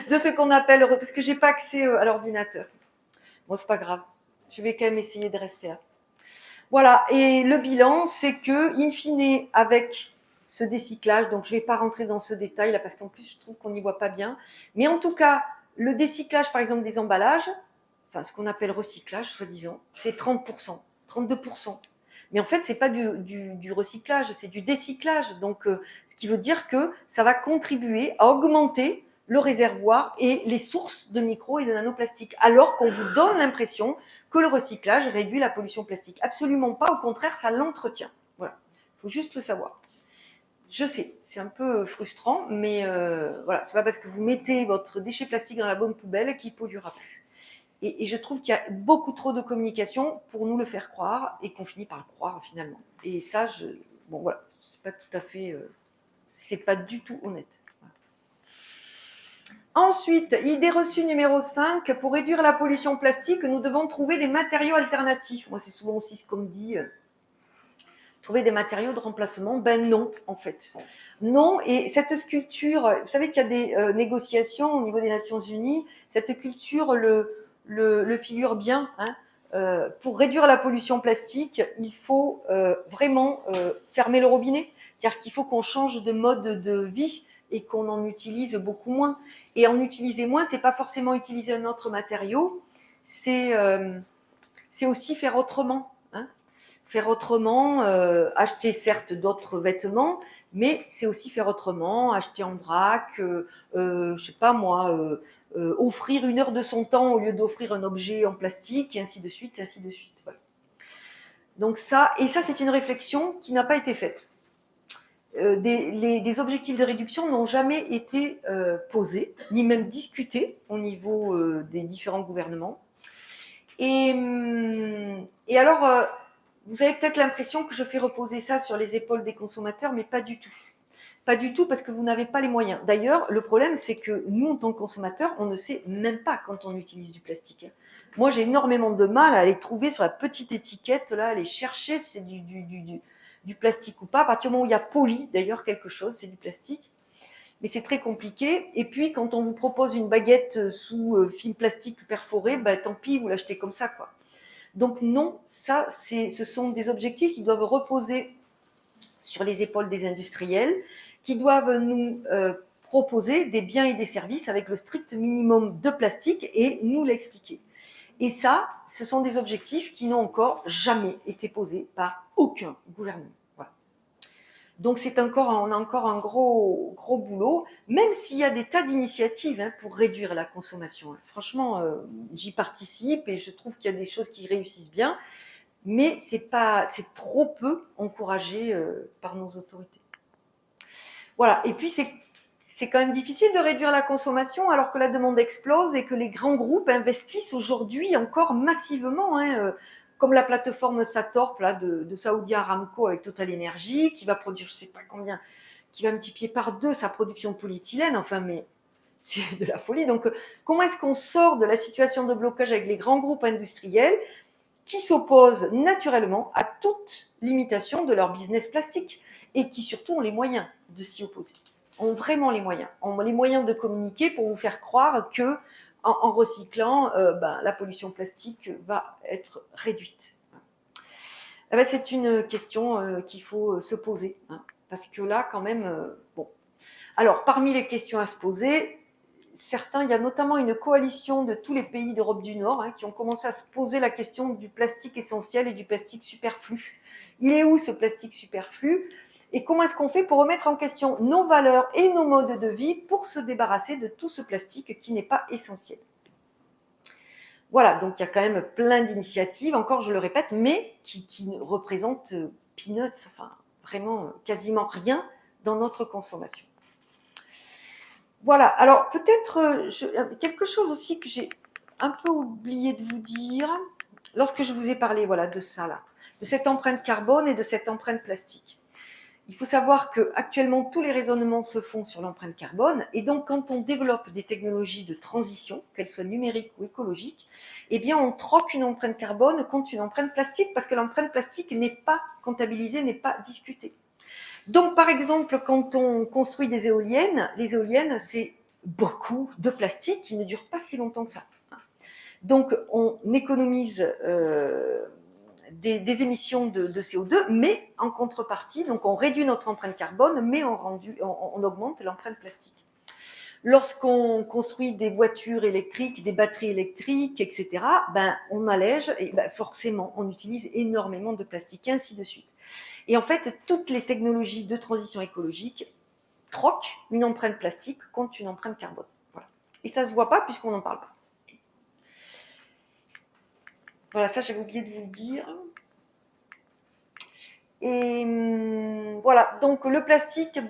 de ce qu'on appelle, parce que j'ai pas accès à l'ordinateur. Bon, c'est pas grave, je vais quand même essayer de rester là. Voilà, et le bilan, c'est que, in fine, avec ce décyclage, donc je ne vais pas rentrer dans ce détail là, parce qu'en plus, je trouve qu'on n'y voit pas bien, mais en tout cas, le décyclage, par exemple, des emballages, enfin, ce qu'on appelle recyclage, soi-disant, c'est 30%, 32%. Mais en fait, ce n'est pas du recyclage, c'est du décyclage. Donc, ce qui veut dire que ça va contribuer à augmenter le réservoir et les sources de micro et de nanoplastiques, alors qu'on vous donne l'impression que le recyclage réduit la pollution plastique. Absolument pas, au contraire, ça l'entretient. Voilà, il faut juste le savoir. Je sais, c'est un peu frustrant, mais voilà, c'est pas parce que vous mettez votre déchet plastique dans la bonne poubelle qu'il polluera plus. Et je trouve qu'il y a beaucoup trop de communication pour nous le faire croire et qu'on finit par le croire finalement. Et ça, bon voilà, c'est pas tout à fait, c'est pas du tout honnête. Voilà. Ensuite, idée reçue numéro 5, pour réduire la pollution plastique, nous devons trouver des matériaux alternatifs. Moi, c'est souvent aussi ce qu'on me dit, trouver des matériaux de remplacement. Ben non, en fait. Non, et cette sculpture, vous savez qu'il y a des négociations au niveau des Nations Unies, cette culture le figure bien. Pour réduire la pollution plastique, il faut vraiment fermer le robinet. C'est-à-dire qu'il faut qu'on change de mode de vie et qu'on en utilise beaucoup moins. Et en utiliser moins, c'est pas forcément utiliser un autre matériau, c'est aussi faire autrement. Faire autrement, acheter certes d'autres vêtements, mais c'est aussi faire autrement, acheter en vrac, je sais pas moi, offrir 1 heure de son temps au lieu d'offrir un objet en plastique, et ainsi de suite, ainsi de suite. Voilà. Donc ça c'est une réflexion qui n'a pas été faite. Des objectifs de réduction n'ont jamais été posés, ni même discutés au niveau des différents gouvernements. Et alors, vous avez peut-être l'impression que je fais reposer ça sur les épaules des consommateurs, mais pas du tout. Pas du tout, parce que vous n'avez pas les moyens. D'ailleurs, le problème, c'est que nous, en tant que consommateurs, on ne sait même pas quand on utilise du plastique. Moi, j'ai énormément de mal à aller trouver sur la petite étiquette, là, aller chercher si c'est du plastique ou pas. À partir du moment où il y a poli, d'ailleurs, quelque chose, c'est du plastique. Mais c'est très compliqué. Et puis, quand on vous propose une baguette sous film plastique perforé, tant pis, vous l'achetez comme ça, quoi. Donc non, ça, ce sont des objectifs qui doivent reposer sur les épaules des industriels, qui doivent nous proposer des biens et des services avec le strict minimum de plastique et nous l'expliquer. Et ça, ce sont des objectifs qui n'ont encore jamais été posés par aucun gouvernement. Donc on a encore un gros boulot, même s'il y a des tas d'initiatives pour réduire la consommation. Franchement, j'y participe et je trouve qu'il y a des choses qui réussissent bien. mais c'est trop peu encouragé par nos autorités. Voilà, et puis c'est quand même difficile de réduire la consommation alors que la demande explose et que les grands groupes investissent aujourd'hui encore massivement, comme la plateforme Satorp là, de Saudi Aramco avec Total Energy, qui va produire je ne sais pas combien, qui va multiplier par 2 sa production de polyéthylène, enfin mais c'est de la folie. Donc comment est-ce qu'on sort de la situation de blocage avec les grands groupes industriels qui s'opposent naturellement à toute limitation de leur business plastique et qui surtout ont les moyens de s'y opposer, ont vraiment les moyens de communiquer pour vous faire croire que en recyclant, la pollution plastique va être réduite. Eh ben, c'est une question qu'il faut se poser, parce que là, quand même, bon. Alors, parmi les questions à se poser, il y a notamment une coalition de tous les pays d'Europe du Nord qui ont commencé à se poser la question du plastique essentiel et du plastique superflu. Il est où ce plastique superflu ? Et comment est-ce qu'on fait pour remettre en question nos valeurs et nos modes de vie pour se débarrasser de tout ce plastique qui n'est pas essentiel ? Voilà, donc il y a quand même plein d'initiatives, encore je le répète, mais qui représentent peanuts, enfin vraiment quasiment rien dans notre consommation. Voilà, alors peut-être quelque chose aussi que j'ai un peu oublié de vous dire lorsque je vous ai parlé de ça là, de cette empreinte carbone et de cette empreinte plastique. Il faut savoir qu'actuellement tous les raisonnements se font sur l'empreinte carbone et donc quand on développe des technologies de transition, qu'elles soient numériques ou écologiques, eh bien on troque une empreinte carbone contre une empreinte plastique parce que l'empreinte plastique n'est pas comptabilisée, n'est pas discutée. Donc, par exemple, quand on construit des éoliennes, les éoliennes, c'est beaucoup de plastique qui ne dure pas si longtemps que ça. Donc, on économise des émissions de CO2, mais en contrepartie, donc on réduit notre empreinte carbone, mais on augmente l'empreinte plastique. Lorsqu'on construit des voitures électriques, des batteries électriques, etc., on allège et forcément, on utilise énormément de plastique, et ainsi de suite. Et en fait, toutes les technologies de transition écologique troquent une empreinte plastique contre une empreinte carbone. Voilà. Et ça ne se voit pas puisqu'on n'en parle pas. Voilà, ça j'avais oublié de vous le dire. Et voilà, donc le plastique,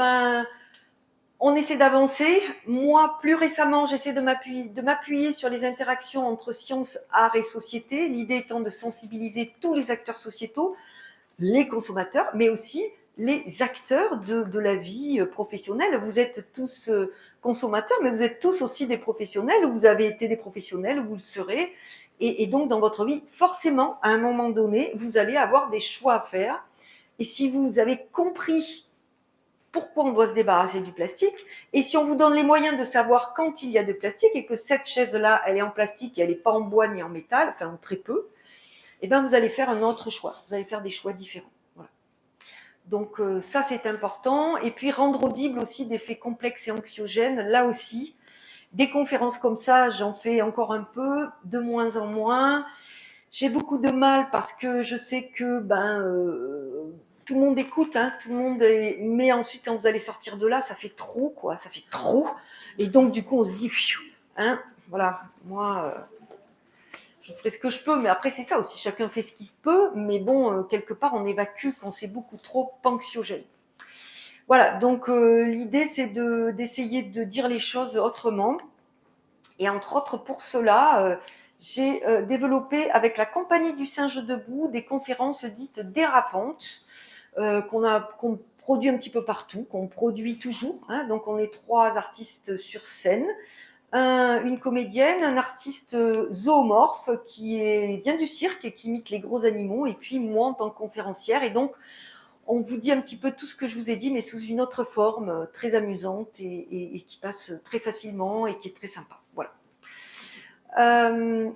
on essaie d'avancer. Moi, plus récemment, j'essaie de m'appuyer sur les interactions entre sciences, art et société, l'idée étant de sensibiliser tous les acteurs sociétaux, les consommateurs, mais aussi les acteurs de la vie professionnelle. Vous êtes tous consommateurs, mais vous êtes tous aussi des professionnels, ou vous avez été des professionnels, ou vous le serez. Et donc, dans votre vie, forcément, à un moment donné, vous allez avoir des choix à faire. Et si vous avez compris pourquoi on doit se débarrasser du plastique, et si on vous donne les moyens de savoir quand il y a de plastique, et que cette chaise-là, elle est en plastique, et elle n'est pas en bois ni en métal, enfin, très peu, eh bien, vous allez faire un autre choix. Vous allez faire des choix différents. Voilà. Donc, ça, c'est important. Et puis, rendre audible aussi des faits complexes et anxiogènes. Là aussi, des conférences comme ça, j'en fais encore un peu, de moins en moins. J'ai beaucoup de mal parce que je sais que tout le monde écoute, tout le monde mais ensuite, quand vous allez sortir de là, ça fait trop, quoi. Ça fait trop. Et donc, du coup, on se dit, voilà, moi... je ferai ce que je peux, mais après c'est ça aussi, chacun fait ce qu'il peut, mais bon, quelque part on évacue quand c'est beaucoup trop anxiogène. Voilà, donc l'idée c'est d'essayer de dire les choses autrement, et entre autres pour cela, j'ai développé avec la compagnie du singe debout des conférences dites dérapantes, qu'on produit un petit peu partout, qu'on produit toujours, donc on est 3 artistes sur scène, une comédienne, un artiste zoomorphe qui vient du cirque et qui imite les gros animaux, et puis moi en tant que conférencière. Et donc, on vous dit un petit peu tout ce que je vous ai dit, mais sous une autre forme, très amusante et qui passe très facilement et qui est très sympa. Voilà.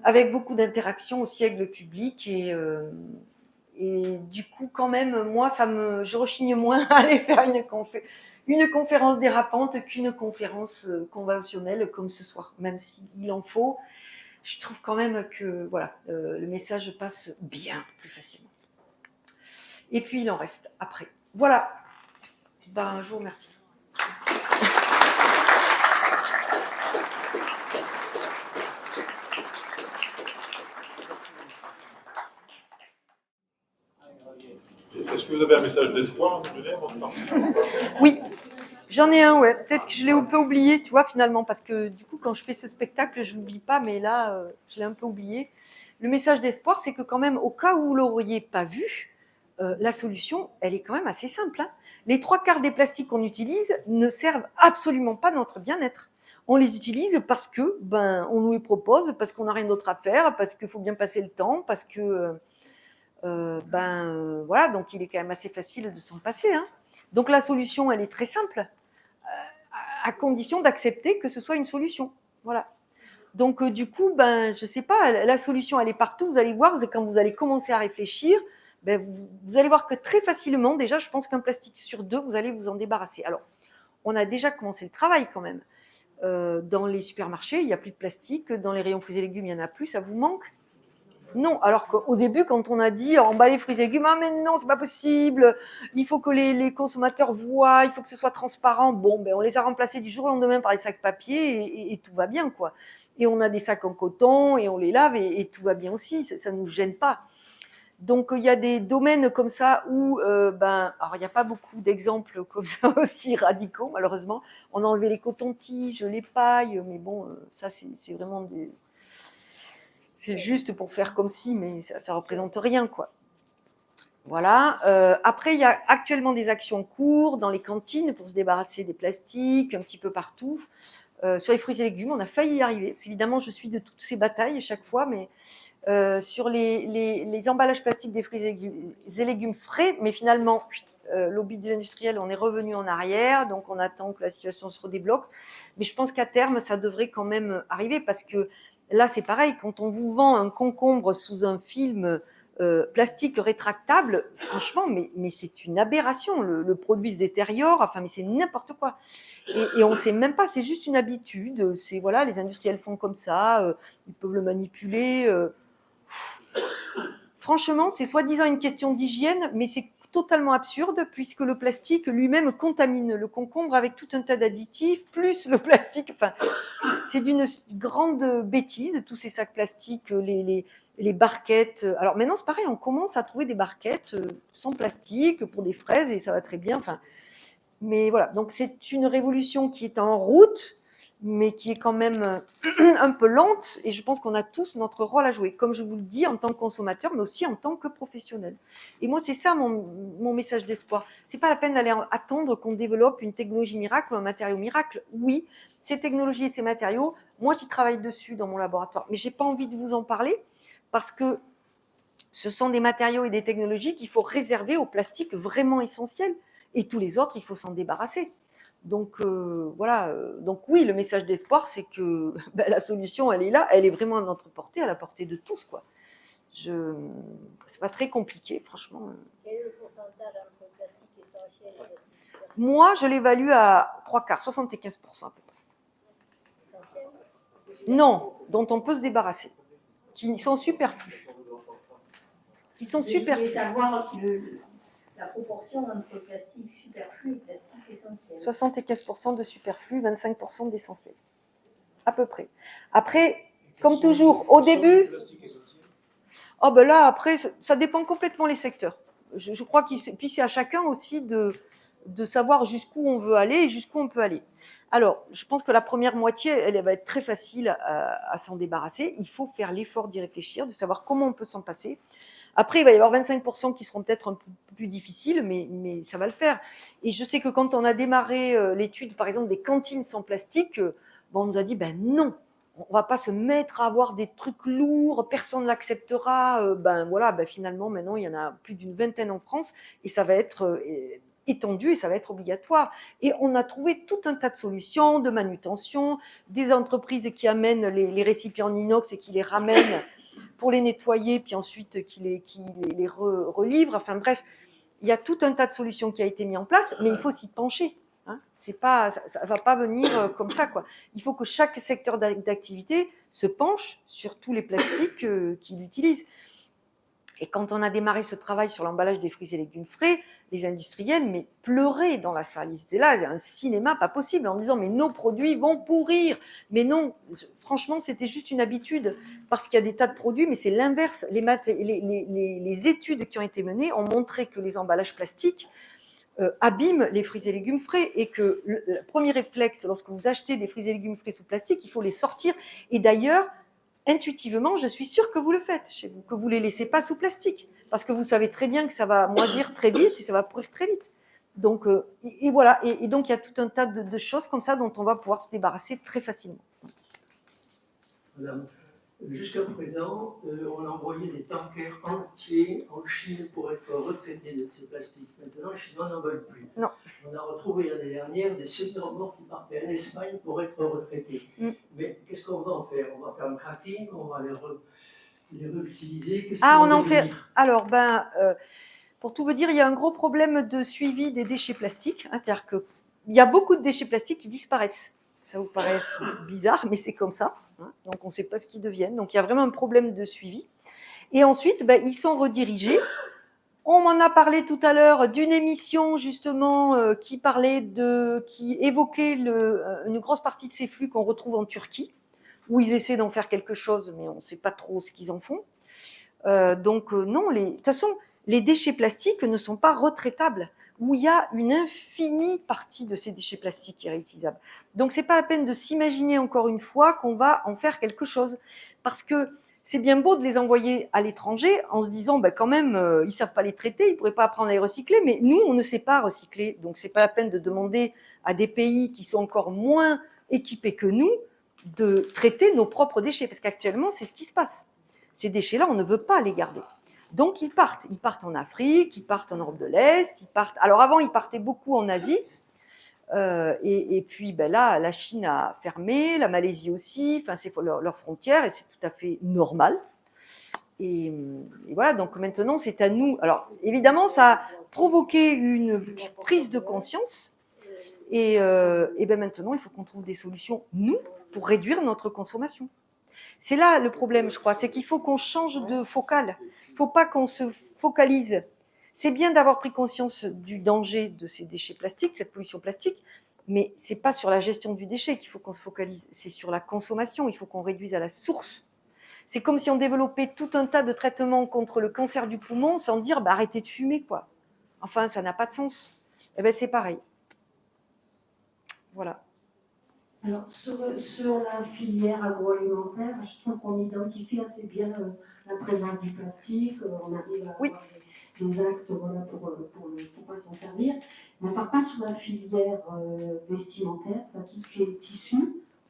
Avec beaucoup d'interactions aussi avec le public et du coup, quand même, moi, je rechigne moins à aller faire une conférence dérapante qu'une conférence conventionnelle comme ce soir, même s'il en faut. Je trouve quand même que le message passe bien plus facilement. Et puis, il en reste après. Voilà. Je vous remercie. Est-ce que vous avez un message d'espoir à nous donner avant de partir? Oui, j'en ai un, ouais. Peut-être que je l'ai un peu oublié, tu vois, finalement, parce que du coup, quand je fais ce spectacle, je l'oublie pas, mais là, je l'ai un peu oublié. Le message d'espoir, c'est que quand même, au cas où vous l'auriez pas vu, la solution, elle est quand même assez simple, hein. Les 3/4 des plastiques qu'on utilise ne servent absolument pas notre bien-être. On les utilise parce que, ben, on nous les propose, parce qu'on n'a rien d'autre à faire, parce qu'il faut bien passer le temps, parce que, voilà, donc il est quand même assez facile de s'en passer, hein. Donc la solution, elle est très simple, à condition d'accepter que ce soit une solution. Voilà. Donc du coup, ben, je sais pas, la solution, elle est partout. Vous allez voir, quand vous allez commencer à réfléchir, ben, vous allez voir que très facilement, déjà, je pense qu'un plastique sur 2, vous allez vous en débarrasser. Alors, on a déjà commencé le travail quand même. Dans les supermarchés, il n'y a plus de plastique. Dans les rayons fruits et légumes, il n'y en a plus. Ça vous manque? Non, alors qu'au début, quand on a dit emballer fruits et légumes, ah mais non, c'est pas possible, il faut que les consommateurs voient, il faut que ce soit transparent. Bon, ben on les a remplacés du jour au lendemain par des sacs papier et tout va bien, quoi. Et on a des sacs en coton et on les lave et tout va bien aussi, ça ne nous gêne pas. Donc il y a des domaines comme ça où, alors il n'y a pas beaucoup d'exemples comme ça aussi radicaux, malheureusement. On a enlevé les cotons-tiges, les pailles, mais bon, ça c'est vraiment des... C'est juste pour faire comme si, mais ça représente rien, quoi. Voilà. Après, il y a actuellement des actions en cours dans les cantines pour se débarrasser des plastiques, un petit peu partout. Sur les fruits et légumes, on a failli y arriver. Parce qu'évidemment, je suis de toutes ces batailles chaque fois, mais sur les emballages plastiques des fruits et légumes frais, mais finalement, lobby des industriels, on est revenu en arrière, donc on attend que la situation se redébloque. Mais je pense qu'à terme, ça devrait quand même arriver, parce que là, c'est pareil, quand on vous vend un concombre sous un film plastique rétractable, franchement, mais c'est une aberration. Le produit se détériore, enfin, mais c'est n'importe quoi. Et on ne sait même pas, c'est juste une habitude. C'est voilà, les industriels font comme ça, ils peuvent le manipuler. Franchement, c'est soi-disant une question d'hygiène, mais c'est totalement absurde puisque le plastique lui-même contamine le concombre avec tout un tas d'additifs, plus le plastique. Enfin, c'est d'une grande bêtise, tous ces sacs plastiques, les barquettes. Alors maintenant, c'est pareil, on commence à trouver des barquettes sans plastique pour des fraises et ça va très bien. Enfin, mais voilà, donc c'est une révolution qui est en route, mais qui est quand même un peu lente, et je pense qu'on a tous notre rôle à jouer, comme je vous le dis, en tant que consommateur, mais aussi en tant que professionnel. Et moi, c'est ça mon message d'espoir. C'est pas la peine d'aller attendre qu'on développe une technologie miracle ou un matériau miracle. Oui, ces technologies et ces matériaux, moi, j'y travaille dessus dans mon laboratoire, mais j'ai pas envie de vous en parler parce que ce sont des matériaux et des technologies qu'il faut réserver au plastique vraiment essentiel. Et tous les autres, il faut s'en débarrasser. Donc voilà. Donc oui, le message d'espoir, c'est que la solution, elle est là, elle est vraiment à notre portée, à la portée de tous, quoi. C'est pas très compliqué, franchement. Quel est le pourcentage entre plastique essentiel et plastique superflu? Moi, je l'évalue à 3/4, 75% à peu près. Essentiel? Non, dont on peut se débarrasser, qui sont superflus. Qui sont Je voulais superflus. savoir la proportion entre plastique superflu et plastique essentiel. 75% de superflu, 25% d'essentiel. À peu près. Après, comme toujours, au début... Oh ben là, après, ça dépend complètement les secteurs. Je crois que puis c'est à chacun aussi de savoir jusqu'où on veut aller et jusqu'où on peut aller. Alors, je pense que la première moitié, elle va être très facile à s'en débarrasser. Il faut faire l'effort d'y réfléchir, de savoir comment on peut s'en passer. Après, il va y avoir 25% qui seront peut-être un peu plus difficiles, mais ça va le faire. Et je sais que quand on a démarré l'étude, par exemple, des cantines sans plastique, on nous a dit, ben non, on va pas se mettre à avoir des trucs lourds, personne ne l'acceptera. Finalement, maintenant, il y en a plus d'une vingtaine en France et ça va être étendu et ça va être obligatoire. Et on a trouvé tout un tas de solutions, de manutention, des entreprises qui amènent les récipients en inox et qui les ramènent pour les nettoyer, puis ensuite qui les relivrent. Enfin bref, il y a tout un tas de solutions qui a été mis en place, mais il faut s'y pencher. Hein. C'est pas, ça va pas venir comme ça, quoi. Il faut que chaque secteur d'activité se penche sur tous les plastiques qu'il utilise. Et quand on a démarré ce travail sur l'emballage des fruits et légumes frais, les industriels mais pleuraient dans la salle. Ils étaient là, il y a un cinéma pas possible, en disant mais nos produits vont pourrir. Mais non, franchement, c'était juste une habitude, parce qu'il y a des tas de produits, mais c'est l'inverse. Les études qui ont été menées ont montré que les emballages plastiques abîment les fruits et légumes frais, et que le premier réflexe, lorsque vous achetez des fruits et légumes frais sous plastique, il faut les sortir. Et d'ailleurs, intuitivement, je suis sûre que vous le faites chez vous, que vous ne les laissez pas sous plastique, parce que vous savez très bien que ça va moisir très vite et ça va pourrir très vite. Donc, et voilà, et donc il y a tout un tas de choses comme ça dont on va pouvoir se débarrasser très facilement. Madame, jusqu'à présent, on envoyait des tankers entiers en Chine pour être retraités de ces plastiques. Maintenant, les Chinois n'en veulent plus. Non. On a retrouvé l'année dernière des semi-remorques qui partaient en Espagne pour être retraités. Mais qu'est-ce qu'on va en faire? On va faire un cracking, on va les réutiliser. On en fait. Alors, pour tout vous dire, il y a un gros problème de suivi des déchets plastiques. C'est-à-dire qu'il y a beaucoup de déchets plastiques qui disparaissent. Ça vous paraît bizarre, mais c'est comme ça. Donc, on ne sait pas ce qu'ils deviennent. Donc, il y a vraiment un problème de suivi. Et ensuite, ils sont redirigés. On m'en a parlé tout à l'heure d'une émission, justement, qui évoquait une grosse partie de ces flux qu'on retrouve en Turquie, où ils essaient d'en faire quelque chose, mais on ne sait pas trop ce qu'ils en font. Non, de toute façon, les déchets plastiques ne sont pas retraitables, où il y a une infinie partie de ces déchets plastiques qui est réutilisable. Donc, c'est pas la peine de s'imaginer encore une fois qu'on va en faire quelque chose, parce que c'est bien beau de les envoyer à l'étranger en se disant, quand même, ils savent pas les traiter, ils pourraient pas apprendre à les recycler, mais nous, on ne sait pas recycler. Donc, c'est pas la peine de demander à des pays qui sont encore moins équipés que nous de traiter nos propres déchets, parce qu'actuellement, c'est ce qui se passe. Ces déchets-là, on ne veut pas les garder. Donc, ils partent. Ils partent en Afrique, ils partent en Europe de l'Est, ils partent. Alors, avant, ils partaient beaucoup en Asie. Et puis, là, la Chine a fermé, la Malaisie aussi. Enfin, c'est leurs frontières, et c'est tout à fait normal. Et voilà. Donc, maintenant, c'est à nous. Alors, évidemment, ça a provoqué une prise de conscience. Et maintenant, il faut qu'on trouve des solutions, nous, pour réduire notre consommation. C'est là le problème, je crois, c'est qu'il faut qu'on change de focale. Il ne faut pas qu'on se focalise. C'est bien d'avoir pris conscience du danger de ces déchets plastiques, cette pollution plastique, mais ce n'est pas sur la gestion du déchet qu'il faut qu'on se focalise, c'est sur la consommation. Il faut qu'on réduise à la source. C'est comme si on développait tout un tas de traitements contre le cancer du poumon sans dire arrêtez de fumer, quoi. Enfin, ça n'a pas de sens. C'est pareil. Voilà. Alors, sur la filière agroalimentaire, je trouve qu'on identifie assez bien la présence du plastique, on arrive à avoir des actes pour pas s'en servir. Mais par contre, sur la filière vestimentaire, tout ce qui est tissu,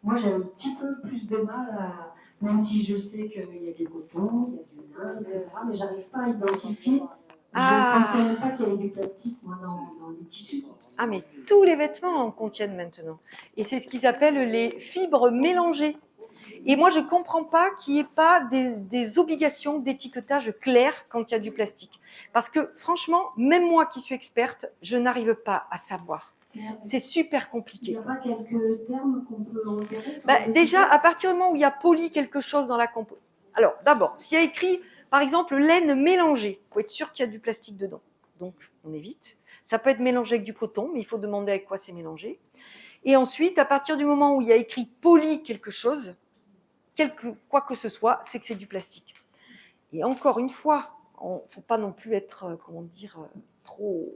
moi j'ai un petit peu plus de mal à, même si je sais qu'il y a du coton, il y a du lin, etc., mais j'arrive pas à identifier. Je ne pensais même pas qu'il y avait du plastique moi, dans les tissus. Ah, mais tous les vêtements en contiennent maintenant. Et c'est ce qu'ils appellent les fibres mélangées. Et moi, je ne comprends pas qu'il n'y ait pas des obligations d'étiquetage claires quand il y a du plastique. Parce que franchement, même moi qui suis experte, je n'arrive pas à savoir. C'est super compliqué. Il n'y a pas quelques termes qu'on peut repérer déjà, à partir du moment où il y a poli quelque chose dans la compo. Alors, d'abord, s'il y a écrit, par exemple, laine mélangée, il faut être sûr qu'il y a du plastique dedans. Donc, on évite. Ça peut être mélangé avec du coton, mais il faut demander avec quoi c'est mélangé. Et ensuite, à partir du moment où il y a écrit poly quelque chose, quoi que ce soit, c'est que c'est du plastique. Et encore une fois, il ne faut pas non plus être, trop...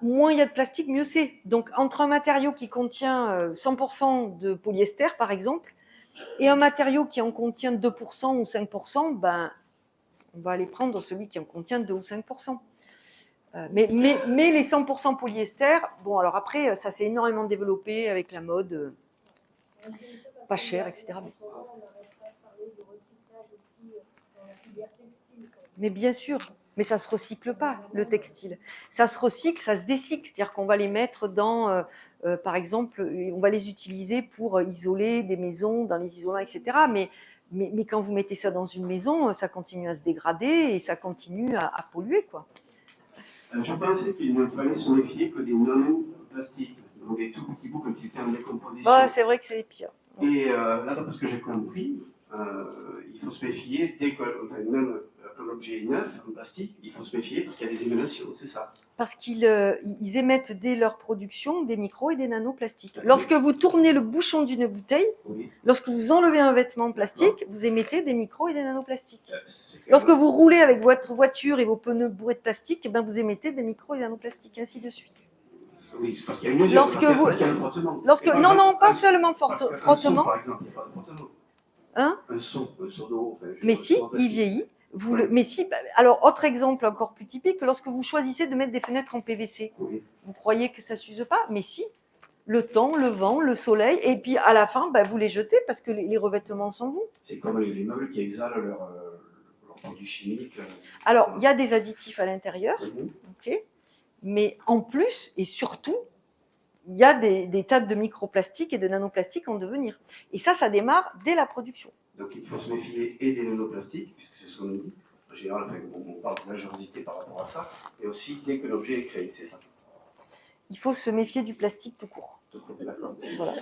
moins il y a de plastique, mieux c'est. Donc, entre un matériau qui contient 100% de polyester, par exemple, et un matériau qui en contient 2% ou 5%, on va aller prendre celui qui en contient 2 ou 5%. Mais les 100% polyester, alors après, ça s'est énormément développé avec la mode, pas cher, etc. Mais bien sûr, mais ça ne se recycle pas, le textile. Ça se recycle, ça se décycle. C'est-à-dire qu'on va les mettre dans, par exemple, on va les utiliser pour isoler des maisons, dans les isolants, etc. Mais quand vous mettez ça dans une maison, ça continue à se dégrader et ça continue à polluer, quoi. Je pensais qu'il ne fallait se méfier que des nanoplastiques, donc des tout petits bouts que tu fais en décomposition. C'est vrai que c'est les pires. Et là, parce que j'ai compris, il faut se méfier dès que, même quand l'objet est neuf, en plastique, il faut se méfier parce qu'il y a des émanations, c'est ça. Parce qu'ils ils émettent dès leur production des micros et des nanoplastiques. Lorsque vous tournez le bouchon d'une bouteille, Oui. lorsque vous enlevez un vêtement en plastique, vous émettez des micros et des nanoplastiques. C'est quand Lorsque même- vous roulez avec votre voiture et vos pneus bourrés de plastique, eh ben vous émettez des micros et des nanoplastiques, ainsi de suite. Oui, c'est parce qu'il y a une usure, Lorsque parce qu'il y a- vous- parce qu'il y a un frottement. Lorsque, Et par non, exemple, non, pas seulement parce qu'un frottement. seau, par exemple, il n'y a pas de frottement. Hein? Un seau d'eau. Enfin, Mais si, en il plastique. vieillit. Oui. Mais si, alors autre exemple encore plus typique, lorsque vous choisissez de mettre des fenêtres en PVC, Oui. vous croyez que ça s'use pas? Mais si, le temps, le vent, le soleil, et puis à la fin, vous les jetez parce que les revêtements s'en vont. C'est comme les meubles qui exhalent leurs produits chimiques. Alors, il y a des additifs à l'intérieur, Mhm. ok, mais en plus et surtout, il y a des tas de microplastiques et de nanoplastiques en devenir. Et ça démarre dès la production. Donc il faut se méfier et des nanoplastiques, puisque c'est ce qu'on nous dit. En général, enfin, on parle de dangerosité par rapport à ça, et aussi dès que l'objet est créé, c'est ça. Il faut se méfier du plastique tout court. Tout à fait d'accord. Voilà.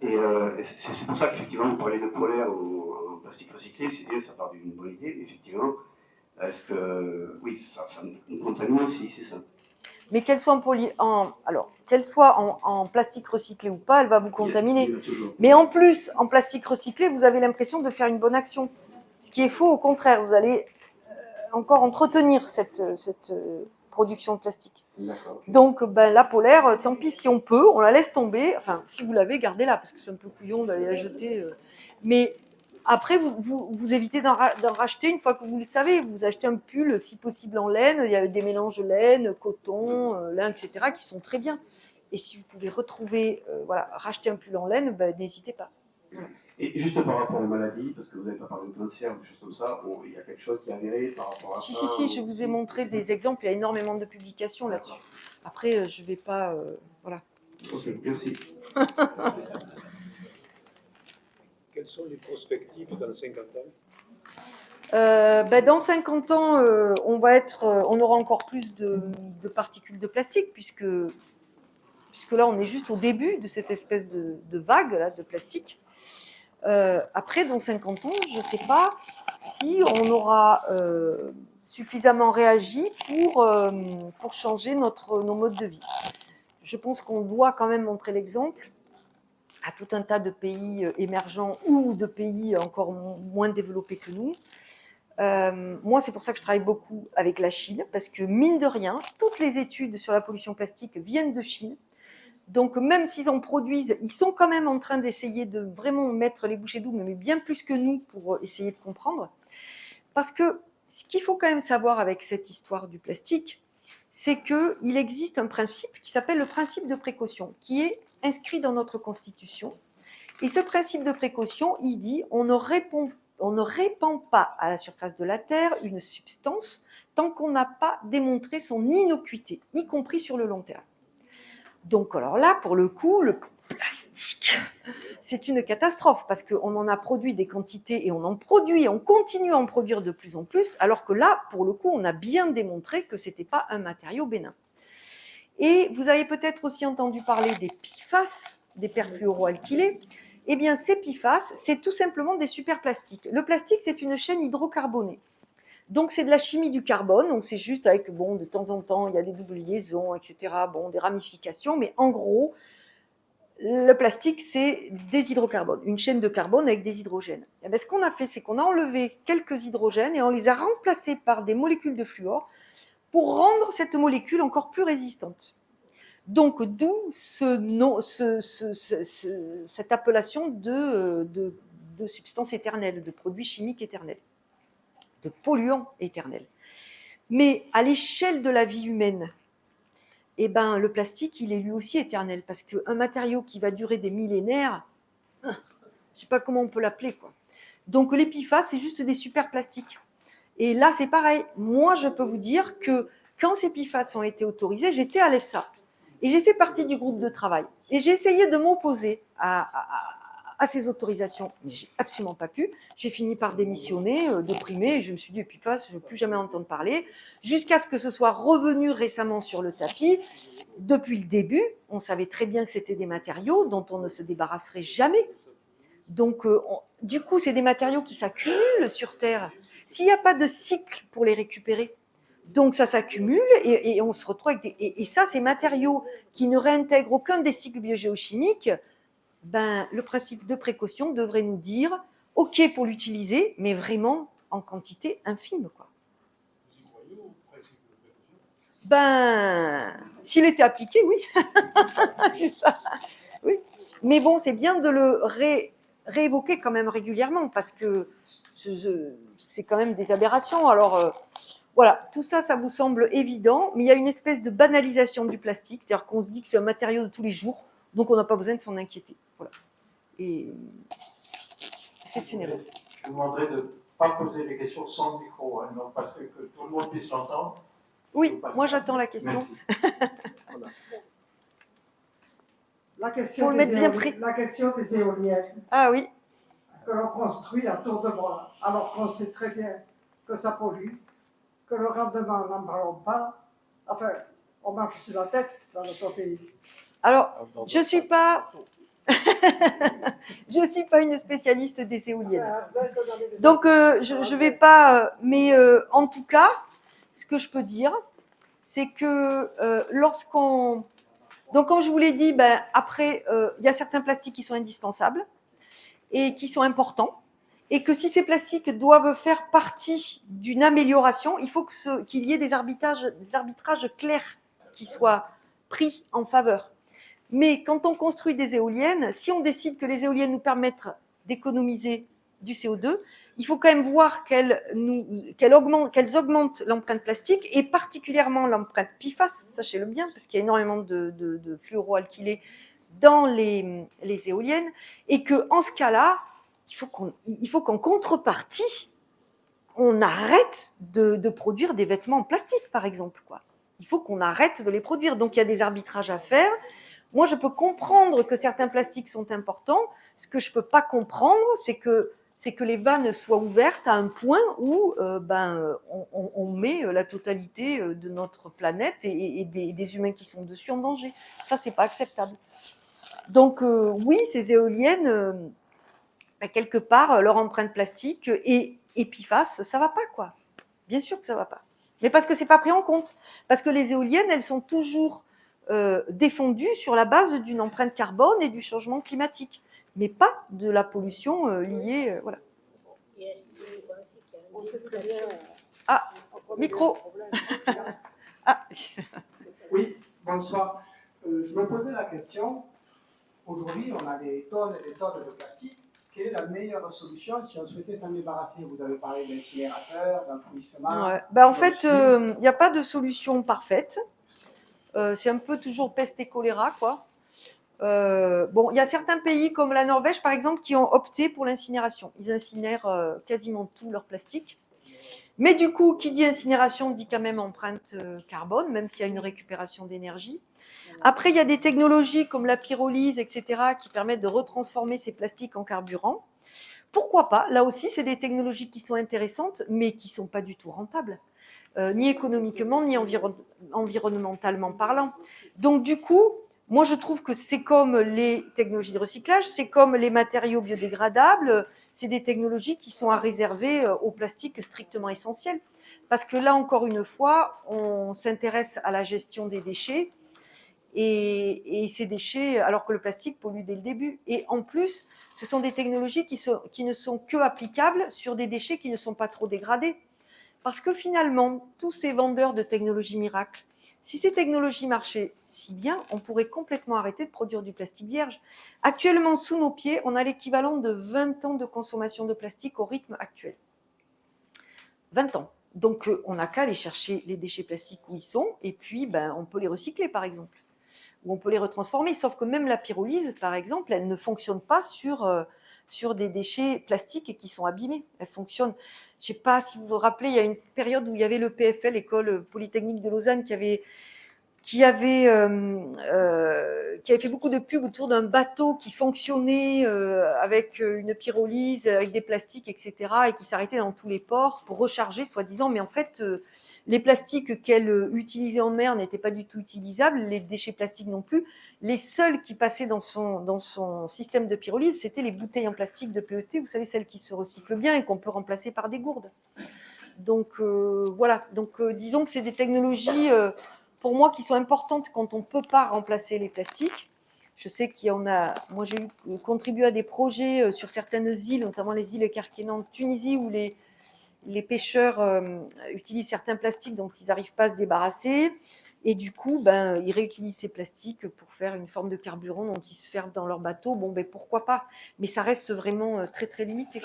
Et c'est pour ça qu'effectivement, vous parlez de polaire ou en plastique recyclé, c'est bien, ça part d'une bonne idée, mais effectivement, est-ce que, oui, ça nous contamine aussi, c'est ça. Mais qu'elle soit qu'elle soit en plastique recyclé ou pas, elle va vous contaminer. Il y en a toujours. Mais en plus, en plastique recyclé, vous avez l'impression de faire une bonne action. Ce qui est faux, au contraire, vous allez encore entretenir cette production de plastique. D'accord. Donc, la polaire, tant pis si on peut, on la laisse tomber. Enfin, si vous l'avez, gardez-la, parce que c'est un peu couillon d'aller la jeter. Mais après, vous évitez d'en racheter une fois que vous le savez. Vous achetez un pull, si possible en laine. Il y a des mélanges laine, coton, lin, etc., qui sont très bien. Et si vous pouvez retrouver, racheter un pull en laine, n'hésitez pas. Et juste par rapport aux maladies, parce que vous n'avez pas parlé de cancer ou des choses comme ça, il y a quelque chose qui est avéré par rapport à ça. Si, je vous ai montré des exemples. Il y a énormément de publications là-dessus. Après, je ne vais pas... voilà. Ok, merci. Quelles sont les perspectives dans 50 ans? Dans 50 ans, on aura encore plus de particules de plastique, puisque là, on est juste au début de cette espèce de vague là, de plastique. Après, dans 50 ans, je ne sais pas si on aura suffisamment réagi pour changer nos modes de vie. Je pense qu'on doit quand même montrer l'exemple à tout un tas de pays émergents ou de pays encore moins développés que nous. Moi, c'est pour ça que je travaille beaucoup avec la Chine, parce que mine de rien, toutes les études sur la pollution plastique viennent de Chine. Donc, même s'ils en produisent, ils sont quand même en train d'essayer de vraiment mettre les bouchées doubles, mais bien plus que nous pour essayer de comprendre. Parce que ce qu'il faut quand même savoir avec cette histoire du plastique, c'est qu'il existe un principe qui s'appelle le principe de précaution, qui est inscrit dans notre Constitution. Et ce principe de précaution, il dit on ne répand pas à la surface de la Terre une substance tant qu'on n'a pas démontré son innocuité, y compris sur le long terme. Donc alors là, pour le coup, le plastique, c'est une catastrophe parce qu'on en a produit des quantités et on continue à en produire de plus en plus, alors que là, pour le coup, on a bien démontré que ce n'était pas un matériau bénin. Et vous avez peut-être aussi entendu parler des PFAS, des perfluoroalkylés. Eh bien, ces PFAS, c'est tout simplement des superplastiques. Le plastique, c'est une chaîne hydrocarbonée. Donc, c'est de la chimie du carbone. Donc, c'est juste avec, de temps en temps, il y a des doubles liaisons, etc., des ramifications. Mais en gros, le plastique, c'est des hydrocarbones, une chaîne de carbone avec des hydrogènes. Et bien, ce qu'on a fait, c'est qu'on a enlevé quelques hydrogènes et on les a remplacés par des molécules de fluor pour rendre cette molécule encore plus résistante. Donc, d'où cette appellation de substance éternelle, de produits chimiques éternels, de polluants éternels. Mais à l'échelle de la vie humaine, le plastique, il est lui aussi éternel, parce qu'un matériau qui va durer des millénaires, je ne sais pas comment on peut l'appeler, quoi. Donc, les PFAS, c'est juste des super plastiques. Et là, c'est pareil. Moi, je peux vous dire que quand ces PFAS ont été autorisés, j'étais à l'EFSA. Et j'ai fait partie du groupe de travail. Et j'ai essayé de m'opposer à ces autorisations, mais j'ai absolument pas pu. J'ai fini par démissionner, déprimée, et je me suis dit, PFAS, je ne veux plus jamais entendre parler, jusqu'à ce que ce soit revenu récemment sur le tapis. Depuis le début, on savait très bien que c'était des matériaux dont on ne se débarrasserait jamais. Donc, du coup, c'est des matériaux qui s'accumulent sur Terre. S'il n'y a pas de cycle pour les récupérer, donc ça s'accumule et on se retrouve avec et ça, ces matériaux qui ne réintègrent aucun des cycles biogéochimiques, ben, le principe de précaution devrait nous dire, OK pour l'utiliser, mais vraiment en quantité infime, quoi. Vous y croyez au principe de précaution? Ben, s'il était appliqué, oui. C'est ça. Oui. Mais bon, c'est bien de le réévoquer quand même régulièrement parce que c'est quand même des aberrations. Alors, voilà, tout ça, ça vous semble évident, mais il y a une espèce de banalisation du plastique, c'est-à-dire qu'on se dit que c'est un matériau de tous les jours, donc on n'a pas besoin de s'en inquiéter. Voilà. Et c'est une erreur. Je vous demanderai de ne pas poser les questions sans micro, hein, non, parce que tout le monde puisse l'entendre. Oui, moi j'attends la question. Merci. La question, Faut le mettre bien près. la question des éoliennes Ah oui. que l'on construit à tour de bras, alors qu'on sait très bien que ça pollue, que le rendement, n'en parlons pas. Enfin, on marche sur la tête dans notre pays. Alors, je ne suis pas une spécialiste des éoliennes. Donc, je vais pas. Mais en tout cas, ce que je peux dire, c'est que lorsqu'on. Donc, comme je vous l'ai dit, ben, après, il y a certains plastiques qui sont indispensables et qui sont importants. Et que si ces plastiques doivent faire partie d'une amélioration, il faut qu'il y ait des arbitrages clairs qui soient pris en faveur. Mais quand on construit des éoliennes, si on décide que les éoliennes nous permettent d'économiser du CO2, il faut quand même voir qu'elles augmentent l'empreinte plastique et particulièrement l'empreinte PFAS, sachez-le bien, parce qu'il y a énormément de fluoroalkylés dans les éoliennes, et qu'en ce cas-là, il faut qu'en contrepartie, on arrête de produire des vêtements en plastique, par exemple, quoi. Il faut qu'on arrête de les produire. Donc, il y a des arbitrages à faire. Moi, je peux comprendre que certains plastiques sont importants. Ce que je ne peux pas comprendre, c'est que les vannes soient ouvertes à un point où on met la totalité de notre planète et des humains qui sont dessus en danger. Ça, c'est pas acceptable. Donc, oui, ces éoliennes, quelque part, leur empreinte plastique et PFAS, ça va pas, quoi. Bien sûr que ça va pas. Mais parce que c'est pas pris en compte. Parce que les éoliennes, elles sont toujours défendues sur la base d'une empreinte carbone et du changement climatique, mais pas de la pollution liée, voilà. Ah, micro. Ah. Oui, bonsoir. Je me posais la question, aujourd'hui on a des tonnes et des tonnes de plastique. Quelle est la meilleure solution si on souhaitait s'en débarrasser? Vous avez parlé d'incinérateurs, d'enfouissement. Ouais. Ben, en fait, il n'y a pas de solution parfaite. C'est un peu toujours peste et choléra, quoi. Bon, il y a certains pays comme la Norvège, par exemple, qui ont opté pour l'incinération. Ils incinèrent quasiment tout leur plastique. Mais du coup, qui dit incinération dit quand même empreinte carbone, même s'il y a une récupération d'énergie. Après, il y a des technologies comme la pyrolyse, etc., qui permettent de retransformer ces plastiques en carburant. Pourquoi pas? Là aussi, c'est des technologies qui sont intéressantes, mais qui ne sont pas du tout rentables, ni économiquement, ni environnementalement parlant. Donc, du coup, moi, je trouve que c'est comme les technologies de recyclage, c'est comme les matériaux biodégradables, c'est des technologies qui sont à réserver au plastique strictement essentiel. Parce que là, encore une fois, on s'intéresse à la gestion des déchets, et ces déchets, alors que le plastique pollue dès le début. Et en plus, ce sont des technologies qui ne sont que applicables sur des déchets qui ne sont pas trop dégradés. Parce que finalement, tous ces vendeurs de technologies miracles, si ces technologies marchaient si bien, on pourrait complètement arrêter de produire du plastique vierge. Actuellement, sous nos pieds, on a l'équivalent de 20 ans de consommation de plastique au rythme actuel. 20 ans. Donc, on n'a qu'à aller chercher les déchets plastiques où ils sont, et puis on peut les recycler, par exemple. Ou on peut les retransformer, sauf que même la pyrolyse, par exemple, elle ne fonctionne pas sur des déchets plastiques qui sont abîmés. Elle fonctionne, je ne sais pas si vous vous rappelez, il y a une période où il y avait le PFL, l'École Polytechnique de Lausanne, qui avait fait beaucoup de pubs autour d'un bateau qui fonctionnait avec une pyrolyse, avec des plastiques, etc., et qui s'arrêtait dans tous les ports pour recharger, soi-disant. Mais en fait, Les plastiques qu'elle utilisait en mer n'étaient pas du tout utilisables, les déchets plastiques non plus. Les seuls qui passaient dans son système de pyrolyse, c'était les bouteilles en plastique de PET, vous savez, celles qui se recyclent bien et qu'on peut remplacer par des gourdes. Donc voilà, donc disons que c'est des technologies pour moi qui sont importantes quand on ne peut pas remplacer les plastiques. Je sais qu'il y en a, moi j'ai contribué à des projets sur certaines îles, notamment les îles Kerkennah de Tunisie, où les pêcheurs utilisent certains plastiques dont ils n'arrivent pas à se débarrasser. Et du coup, ils réutilisent ces plastiques pour faire une forme de carburant dont ils se servent dans leur bateau. Bon, pourquoi pas? Mais ça reste vraiment très, très limité.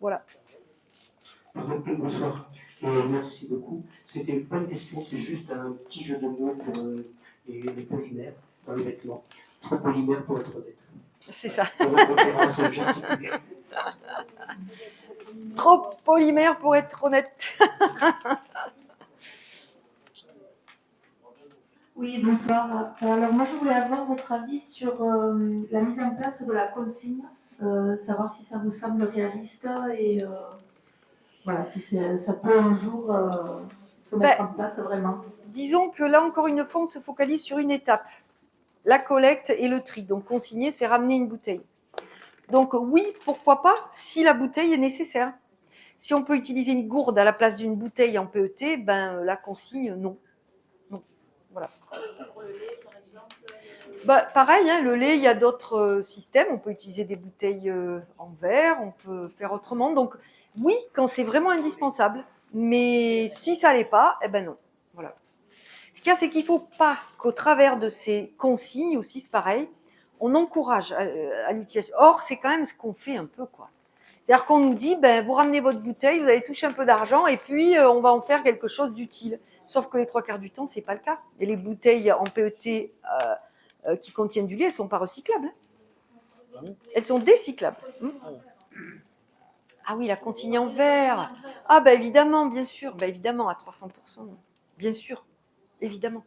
Voilà. Bonsoir. Merci beaucoup. C'était pas une question, c'est juste un petit jeu de mots pour les polymères dans les vêtements. Trop polymère pour être honnête. C'est ça. Référence au gesticulaire. Trop polymère pour être honnête. Oui, bonsoir. Alors moi, je voulais avoir votre avis sur la mise en place de la consigne, savoir si ça vous semble réaliste et voilà, si ça peut un jour se mettre en place vraiment. Disons que là, encore une fois, on se focalise sur une étape, la collecte et le tri. Donc, consigner, c'est ramener une bouteille. Donc, oui, pourquoi pas, si la bouteille est nécessaire. Si on peut utiliser une gourde à la place d'une bouteille en PET, la consigne, non. Non. Voilà. Pour le lait, par exemple pareil, hein, le lait, il y a d'autres systèmes. On peut utiliser des bouteilles en verre, on peut faire autrement. Donc, oui, quand c'est vraiment indispensable. Mais si ça l'est pas, non. Voilà. Ce qu'il y a, c'est qu'il ne faut pas qu'au travers de ces consignes, aussi c'est pareil, on encourage à l'utilisation. Or, c'est quand même ce qu'on fait un peu, quoi. C'est-à-dire qu'on nous dit, vous ramenez votre bouteille, vous allez toucher un peu d'argent, et puis on va en faire quelque chose d'utile. Sauf que les 3/4 du temps, c'est pas le cas. Et les bouteilles en PET qui contiennent du lait, elles sont pas recyclables. Elles sont décyclables. Ah oui, la consigne en verre. Ah évidemment, bien sûr, évidemment, à 300%. Bien sûr, évidemment.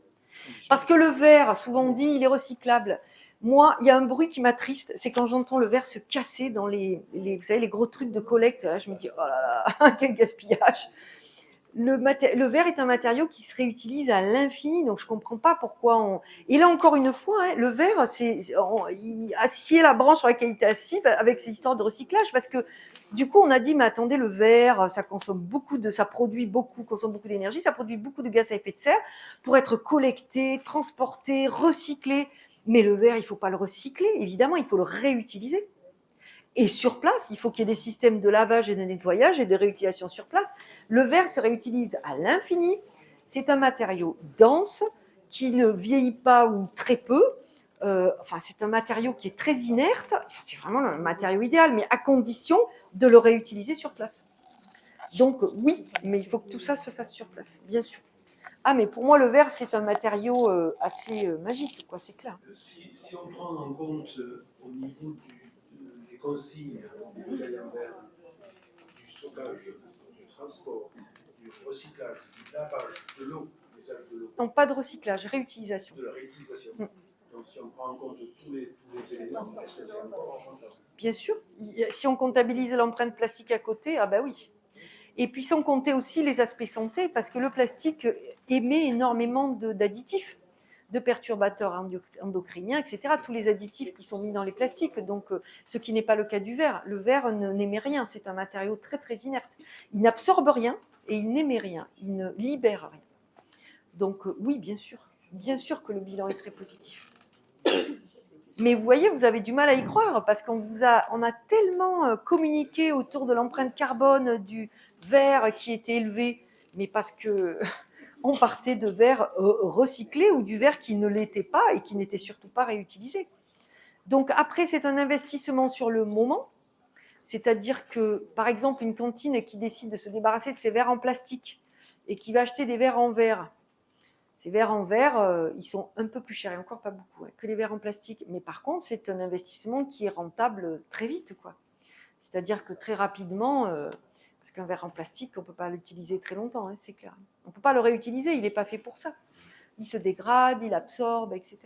Parce que le verre, souvent on dit, il est recyclable. Moi, il y a un bruit qui m'attriste, c'est quand j'entends le verre se casser dans vous savez, les gros trucs de collecte. Là, je me dis, oh là là, quel gaspillage. Le verre est un matériau qui se réutilise à l'infini, donc je ne comprends pas pourquoi Et là, encore une fois, hein, le verre, il assied la branche sur laquelle il est assis avec ces histoires de recyclage, parce que du coup, on a dit, mais attendez, le verre, ça consomme consomme beaucoup d'énergie, ça produit beaucoup de gaz à effet de serre pour être collecté, transporté, recyclé. Mais le verre, il ne faut pas le recycler, évidemment, il faut le réutiliser. Et sur place, il faut qu'il y ait des systèmes de lavage et de nettoyage et de réutilisation sur place. Le verre se réutilise à l'infini. C'est un matériau dense qui ne vieillit pas ou très peu. C'est un matériau qui est très inerte. C'est vraiment le matériau idéal, mais à condition de le réutiliser sur place. Donc oui, mais il faut que tout ça se fasse sur place, bien sûr. Ah, mais pour moi, le verre, c'est un matériau assez magique, quoi, c'est clair. Si on prend en compte au niveau des consignes, du bouteille en verre, du stockage, du transport, du recyclage, du lavage, de l'eau, l'usage de l'eau. Non, pas de recyclage, réutilisation. De la réutilisation. Donc si on prend en compte tous les éléments, est-ce que c'est encore rentable? Bien sûr. Si on comptabilise l'empreinte plastique à côté, oui. Et puis sans compter aussi les aspects santé, parce que le plastique émet énormément d'additifs, de perturbateurs endocriniens, etc. Tous les additifs qui sont mis dans les plastiques, donc ce qui n'est pas le cas du verre. Le verre n'émet rien, c'est un matériau très très inerte. Il n'absorbe rien et il n'émet rien, il ne libère rien. Donc oui, bien sûr que le bilan est très positif. Mais vous voyez, vous avez du mal à y croire parce qu'on a tellement communiqué autour de l'empreinte carbone du verre qui était élevé, mais parce que on partait de verre recyclé ou du verre qui ne l'était pas et qui n'était surtout pas réutilisé. Donc après, c'est un investissement sur le moment, c'est-à-dire que, par exemple, une cantine qui décide de se débarrasser de ses verres en plastique et qui va acheter des verres en verre. Ces verres en verre, ils sont un peu plus chers, et encore pas beaucoup, que les verres en plastique. Mais par contre, c'est un investissement qui est rentable très vite, quoi. C'est-à-dire que très rapidement, parce qu'un verre en plastique, on ne peut pas l'utiliser très longtemps, c'est clair. On ne peut pas le réutiliser, il n'est pas fait pour ça. Il se dégrade, il absorbe, etc.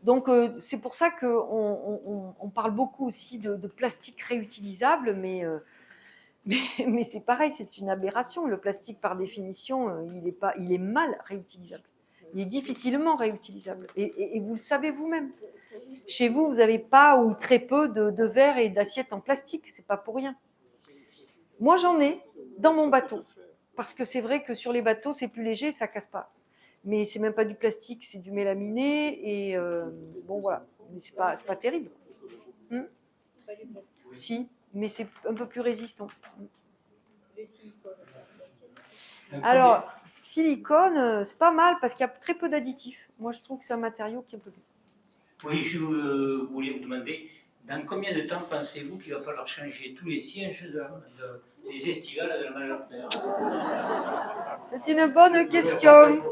Donc, c'est pour ça qu'on parle beaucoup aussi de plastique réutilisable, mais Mais c'est pareil, c'est une aberration. Le plastique, par définition, il est mal réutilisable. Il est difficilement réutilisable. Et vous le savez vous-même. Chez vous, vous n'avez pas ou très peu de verres et d'assiettes en plastique. C'est pas pour rien. Moi, j'en ai dans mon bateau. Parce que c'est vrai que sur les bateaux, c'est plus léger, ça casse pas. Mais c'est même pas du plastique, c'est du mélaminé. Et bon, voilà. Mais c'est pas terrible. C'est pas du plastique. Si, mais c'est un peu plus résistant. Le silicone. Alors, silicone, c'est pas mal parce qu'il y a très peu d'additifs. Moi, je trouve que c'est un matériau qui est un peu bien. Oui, je voulais vous demander, dans combien de temps pensez-vous qu'il va falloir changer tous les sièges des estivales de la Malherbe? C'est une bonne question.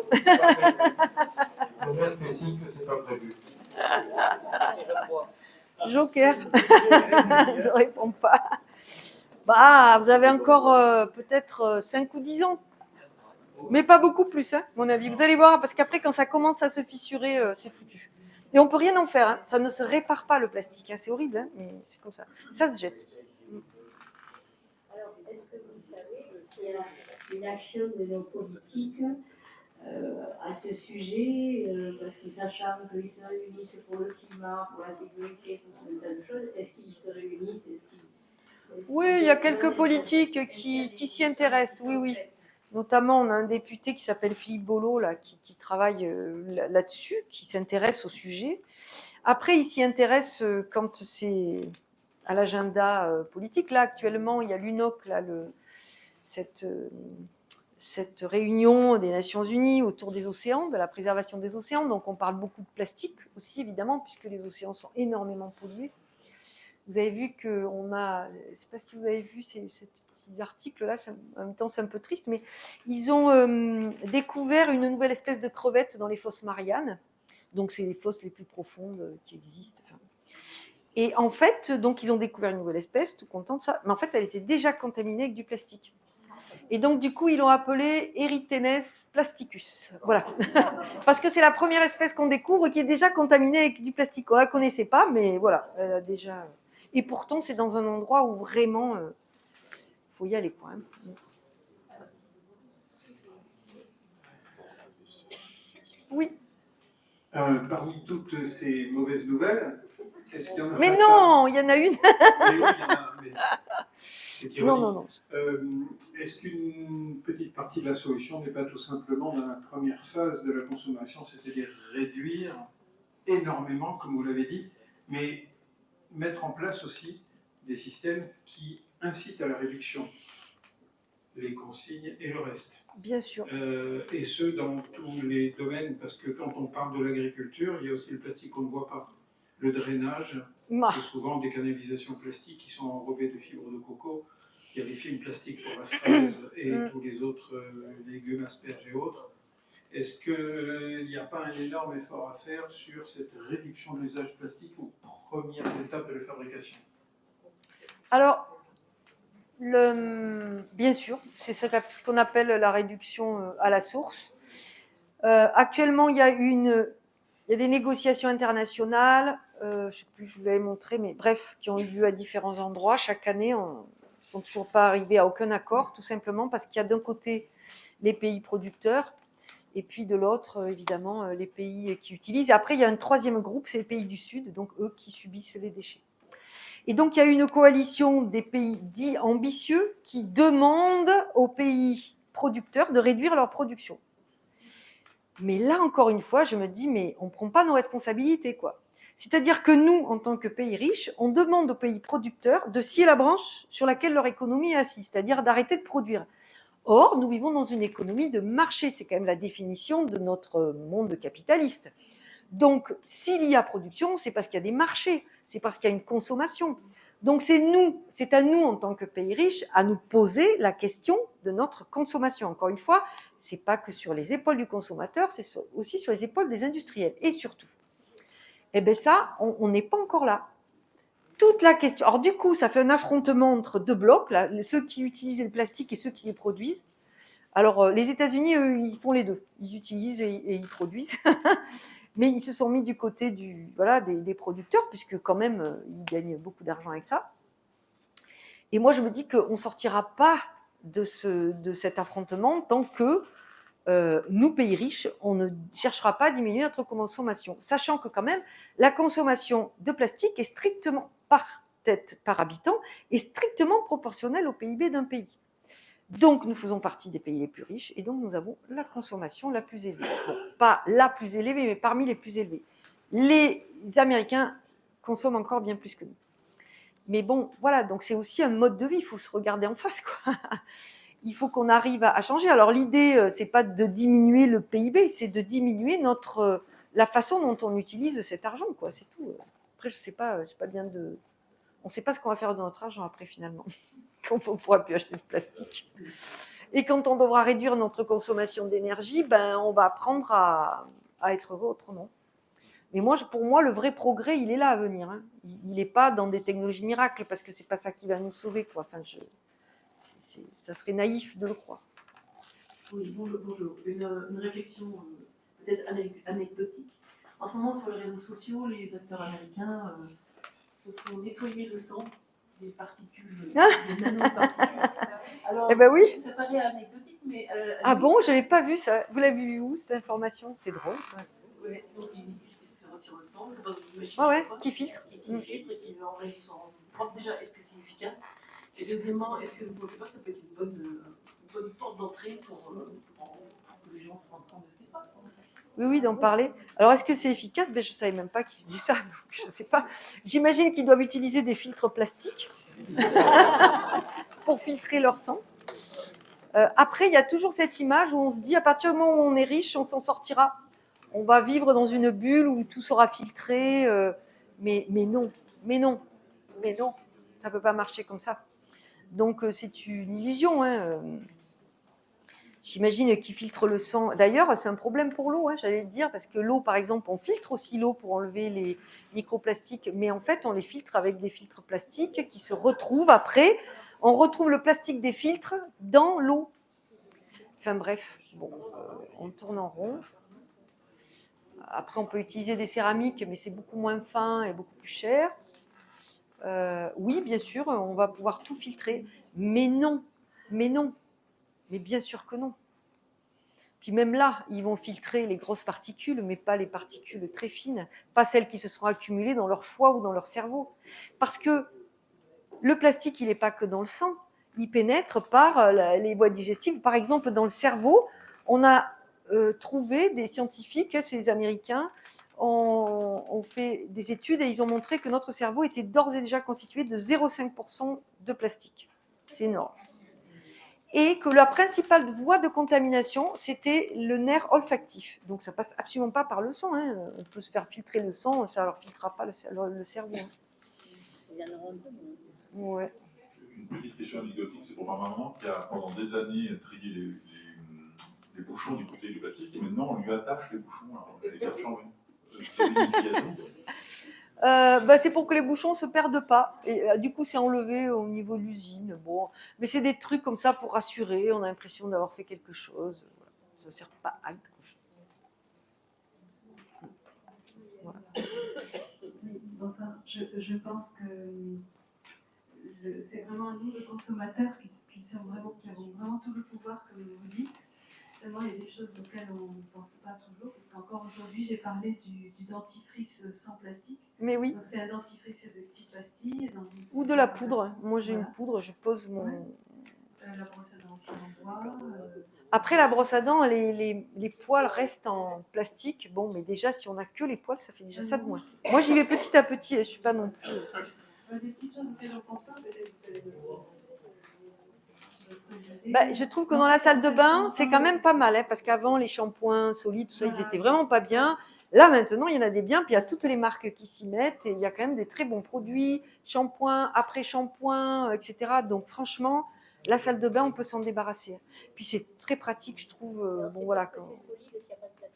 Le maire précise que c'est pas prévu. Joker. Je ne réponds pas. Bah, vous avez encore peut-être 5 ou 10 ans. Mais pas beaucoup plus, hein, mon avis. Vous allez voir, parce qu'après, quand ça commence à se fissurer, c'est foutu. Et on peut rien en faire. Hein. Ça ne se répare pas, le plastique. Hein. C'est horrible, hein, mais c'est comme ça. Ça se jette. Alors, est-ce que vous savez s'il y a une action de nos politiques à ce sujet, parce que sachant qu'ils se réunissent pour le climat, pour la sécurité, pour ce tas de choses, est-ce qu'ils se réunissent? Oui, il y a quelques politiques qui s'y intéressent, oui, oui. Notamment, on a un député qui s'appelle Philippe Bollot, là, qui travaille là-dessus, qui s'intéresse au sujet. Après, il s'y intéresse quand c'est à l'agenda politique. Là, actuellement, il y a l'UNOC, là, cette réunion des Nations Unies autour des océans, de la préservation des océans. Donc, on parle beaucoup de plastique aussi, évidemment, puisque les océans sont énormément pollués. Vous avez vu qu'on a, je ne sais pas si vous avez vu ces petits articles-là, en même temps c'est un peu triste, mais ils ont découvert une nouvelle espèce de crevette dans les fosses Mariannes. Donc c'est les fosses les plus profondes qui existent. Enfin. Et en fait, donc ils ont découvert une nouvelle espèce, tout content de ça, mais en fait elle était déjà contaminée avec du plastique. Et donc du coup ils l'ont appelée Erythenes plasticus. Voilà. Parce que c'est la première espèce qu'on découvre qui est déjà contaminée avec du plastique. On ne la connaissait pas, mais voilà, elle a déjà... Et pourtant, c'est dans un endroit où vraiment, faut y aller, quoi. Hein. Oui. Parmi toutes ces mauvaises nouvelles, est-ce qu'il y en a? Mais non, il y en a une. Oui, il y en a, mais c'est non, non, non. Est-ce qu'une petite partie de la solution n'est pas tout simplement dans la première phase de la consommation, c'est-à-dire réduire énormément, comme vous l'avez dit, mais mettre en place aussi des systèmes qui incitent à la réduction, les consignes et le reste. Bien sûr. Et ce, dans tous les domaines, parce que quand on parle de l'agriculture, il y a aussi le plastique qu'on ne voit pas. Le drainage, c'est souvent des canalisations plastiques qui sont enrobées de fibres de coco. Il y a des films plastiques pour la fraise et tous les autres légumes, asperges et autres. Est-ce qu'il n'y a pas un énorme effort à faire sur cette réduction de l'usage plastique aux premières étapes de la fabrication? Alors, bien sûr, c'est ce qu'on appelle la réduction à la source. Actuellement, il y a des négociations internationales, je ne sais plus, je vous l'avais montré, mais bref, qui ont eu lieu à différents endroits. Chaque année, ils ne sont toujours pas arrivés à aucun accord, tout simplement parce qu'il y a d'un côté les pays producteurs, et puis de l'autre, évidemment, les pays qui utilisent. Et après, il y a un troisième groupe, c'est les pays du Sud, donc eux qui subissent les déchets. Et donc, il y a une coalition des pays dits ambitieux qui demandent aux pays producteurs de réduire leur production. Mais là, encore une fois, je me dis, mais on ne prend pas nos responsabilités, quoi. C'est-à-dire que nous, en tant que pays riches, on demande aux pays producteurs de scier la branche sur laquelle leur économie est assise, c'est-à-dire d'arrêter de produire. Or, nous vivons dans une économie de marché, c'est quand même la définition de notre monde capitaliste. Donc, s'il y a production, c'est parce qu'il y a des marchés, c'est parce qu'il y a une consommation. Donc, c'est à nous, en tant que pays riches, à nous poser la question de notre consommation. Encore une fois, c'est pas que sur les épaules du consommateur, c'est aussi sur les épaules des industriels. Et surtout, eh bien ça, on n'est pas encore là. Toute la question. Alors du coup, ça fait un affrontement entre deux blocs, là, ceux qui utilisent le plastique et ceux qui les produisent. Alors les États-Unis, eux, ils font les deux. Ils utilisent et ils produisent. Mais ils se sont mis du côté des producteurs, puisque quand même, ils gagnent beaucoup d'argent avec ça. Et moi, je me dis qu'on ne sortira pas de cet affrontement tant que nous, pays riches, on ne cherchera pas à diminuer notre consommation. Sachant que quand même, la consommation de plastique est strictement, par tête, par habitant, est strictement proportionnelle au PIB d'un pays. Donc, nous faisons partie des pays les plus riches et donc nous avons la consommation la plus élevée. Bon, pas la plus élevée, mais parmi les plus élevées. Les Américains consomment encore bien plus que nous. Mais bon, voilà, donc c'est aussi un mode de vie, il faut se regarder en face, quoi. Il faut qu'on arrive à changer. Alors l'idée, c'est pas de diminuer le PIB, c'est de diminuer la façon dont on utilise cet argent, quoi. C'est tout. Après, je sais pas bien de. On ne sait pas ce qu'on va faire de notre argent après finalement, quand on ne pourra plus acheter de plastique. Et quand on devra réduire notre consommation d'énergie, ben on va apprendre à être heureux autrement. Mais pour moi, le vrai progrès, il est là à venir. Hein. Il n'est pas dans des technologies miracles, parce que c'est pas ça qui va nous sauver, quoi. Enfin, ça serait naïf de le croire. Oui, bonjour. Une réflexion peut-être anecdotique. En ce moment, sur les réseaux sociaux, les acteurs américains se font nettoyer le sang des particules, des nanoparticules. Alors, oui. Ça paraît anecdotique, mais... ah bon, je n'avais pas vu ça. Vous l'avez vu où, cette information? C'est drôle. Oui, donc ils se retirent le sang, c'est pas une machine qui filtre. Qui filtre et qui enlève du sang propre. Déjà, est-ce que c'est efficace? Et deuxièmement, est-ce que vous ne pensez pas que ça peut être une bonne porte d'entrée pour que les gens se rendent compte de ce qui se passe? Oui, d'en parler. Alors, est-ce que c'est efficace? Je ne savais même pas qu'ils faisaient ça, donc je ne sais pas. J'imagine qu'ils doivent utiliser des filtres plastiques pour filtrer leur sang. Après, il y a toujours cette image où on se dit, à partir du moment où on est riche, on s'en sortira. On va vivre dans une bulle où tout sera filtré. Mais non, ça ne peut pas marcher comme ça. Donc, c'est une illusion, hein. J'imagine qu'ils filtrent le sang. D'ailleurs, c'est un problème pour l'eau, hein, j'allais le dire, parce que l'eau, par exemple, on filtre aussi l'eau pour enlever les microplastiques, mais en fait, on les filtre avec des filtres plastiques qui se retrouvent après. On retrouve le plastique des filtres dans l'eau. Enfin bref, bon, on tourne en rond. Après, on peut utiliser des céramiques, mais c'est beaucoup moins fin et beaucoup plus cher. Oui, bien sûr, on va pouvoir tout filtrer, mais non. Mais bien sûr que non. Puis même là, ils vont filtrer les grosses particules, mais pas les particules très fines, pas celles qui se sont accumulées dans leur foie ou dans leur cerveau. Parce que le plastique, il n'est pas que dans le sang, il pénètre par les voies digestives. Par exemple, dans le cerveau, on a trouvé des scientifiques, c'est les Américains, ont fait des études et ils ont montré que notre cerveau était d'ores et déjà constitué de 0,5% de plastique. C'est énorme. Et que la principale voie de contamination, c'était le nerf olfactif. Donc ça passe absolument pas par le sang. Hein. On peut se faire filtrer le sang, ça ne leur filtrera pas le cerveau. Ils en auront un peu. Ouais. Une petite question anecdotique, c'est pour ma maman qui a pendant des années trié les bouchons des bouteilles de plastique et maintenant on lui attache les bouchons, alors elle les a changés. C'est pour que les bouchons ne se perdent pas. Et du coup, c'est enlevé au niveau de l'usine. Bon, mais c'est des trucs comme ça pour rassurer. On a l'impression d'avoir fait quelque chose. Voilà. Ça ne sert pas à grand-chose. Voilà. Bonsoir. Je pense que c'est vraiment nous, les consommateurs, qui avons vraiment tout le pouvoir, comme vous dites. Seulement, il y a des choses auxquelles on ne pense pas toujours, parce qu'encore aujourd'hui, j'ai parlé du dentifrice sans plastique. Mais oui. Donc, c'est un dentifrice de petites pastilles. Ou de la poudre. Moi, j'ai une poudre, je pose mon... La brosse à dents aussi en bois. Après, la brosse à dents, les poils restent en plastique. Bon, mais déjà, si on n'a que les poils, ça fait déjà ça de moins. Moi, j'y vais petit à petit, je ne suis pas non plus... Des petites choses auxquelles on ne pense pas, peut-être vous allez me je trouve que dans la salle de bain, c'est quand même pas mal, hein, parce qu'avant, les shampoings solides, tout ça, ils étaient vraiment pas bien. Là, maintenant, il y en a des biens, puis il y a toutes les marques qui s'y mettent, et il y a quand même des très bons produits, shampoing, après-shampoing, etc. Donc, franchement, la salle de bain, on peut s'en débarrasser. Puis, c'est très pratique, je trouve. Bon, voilà. Quand... C'est solide et qu'il n'y a pas de plastique.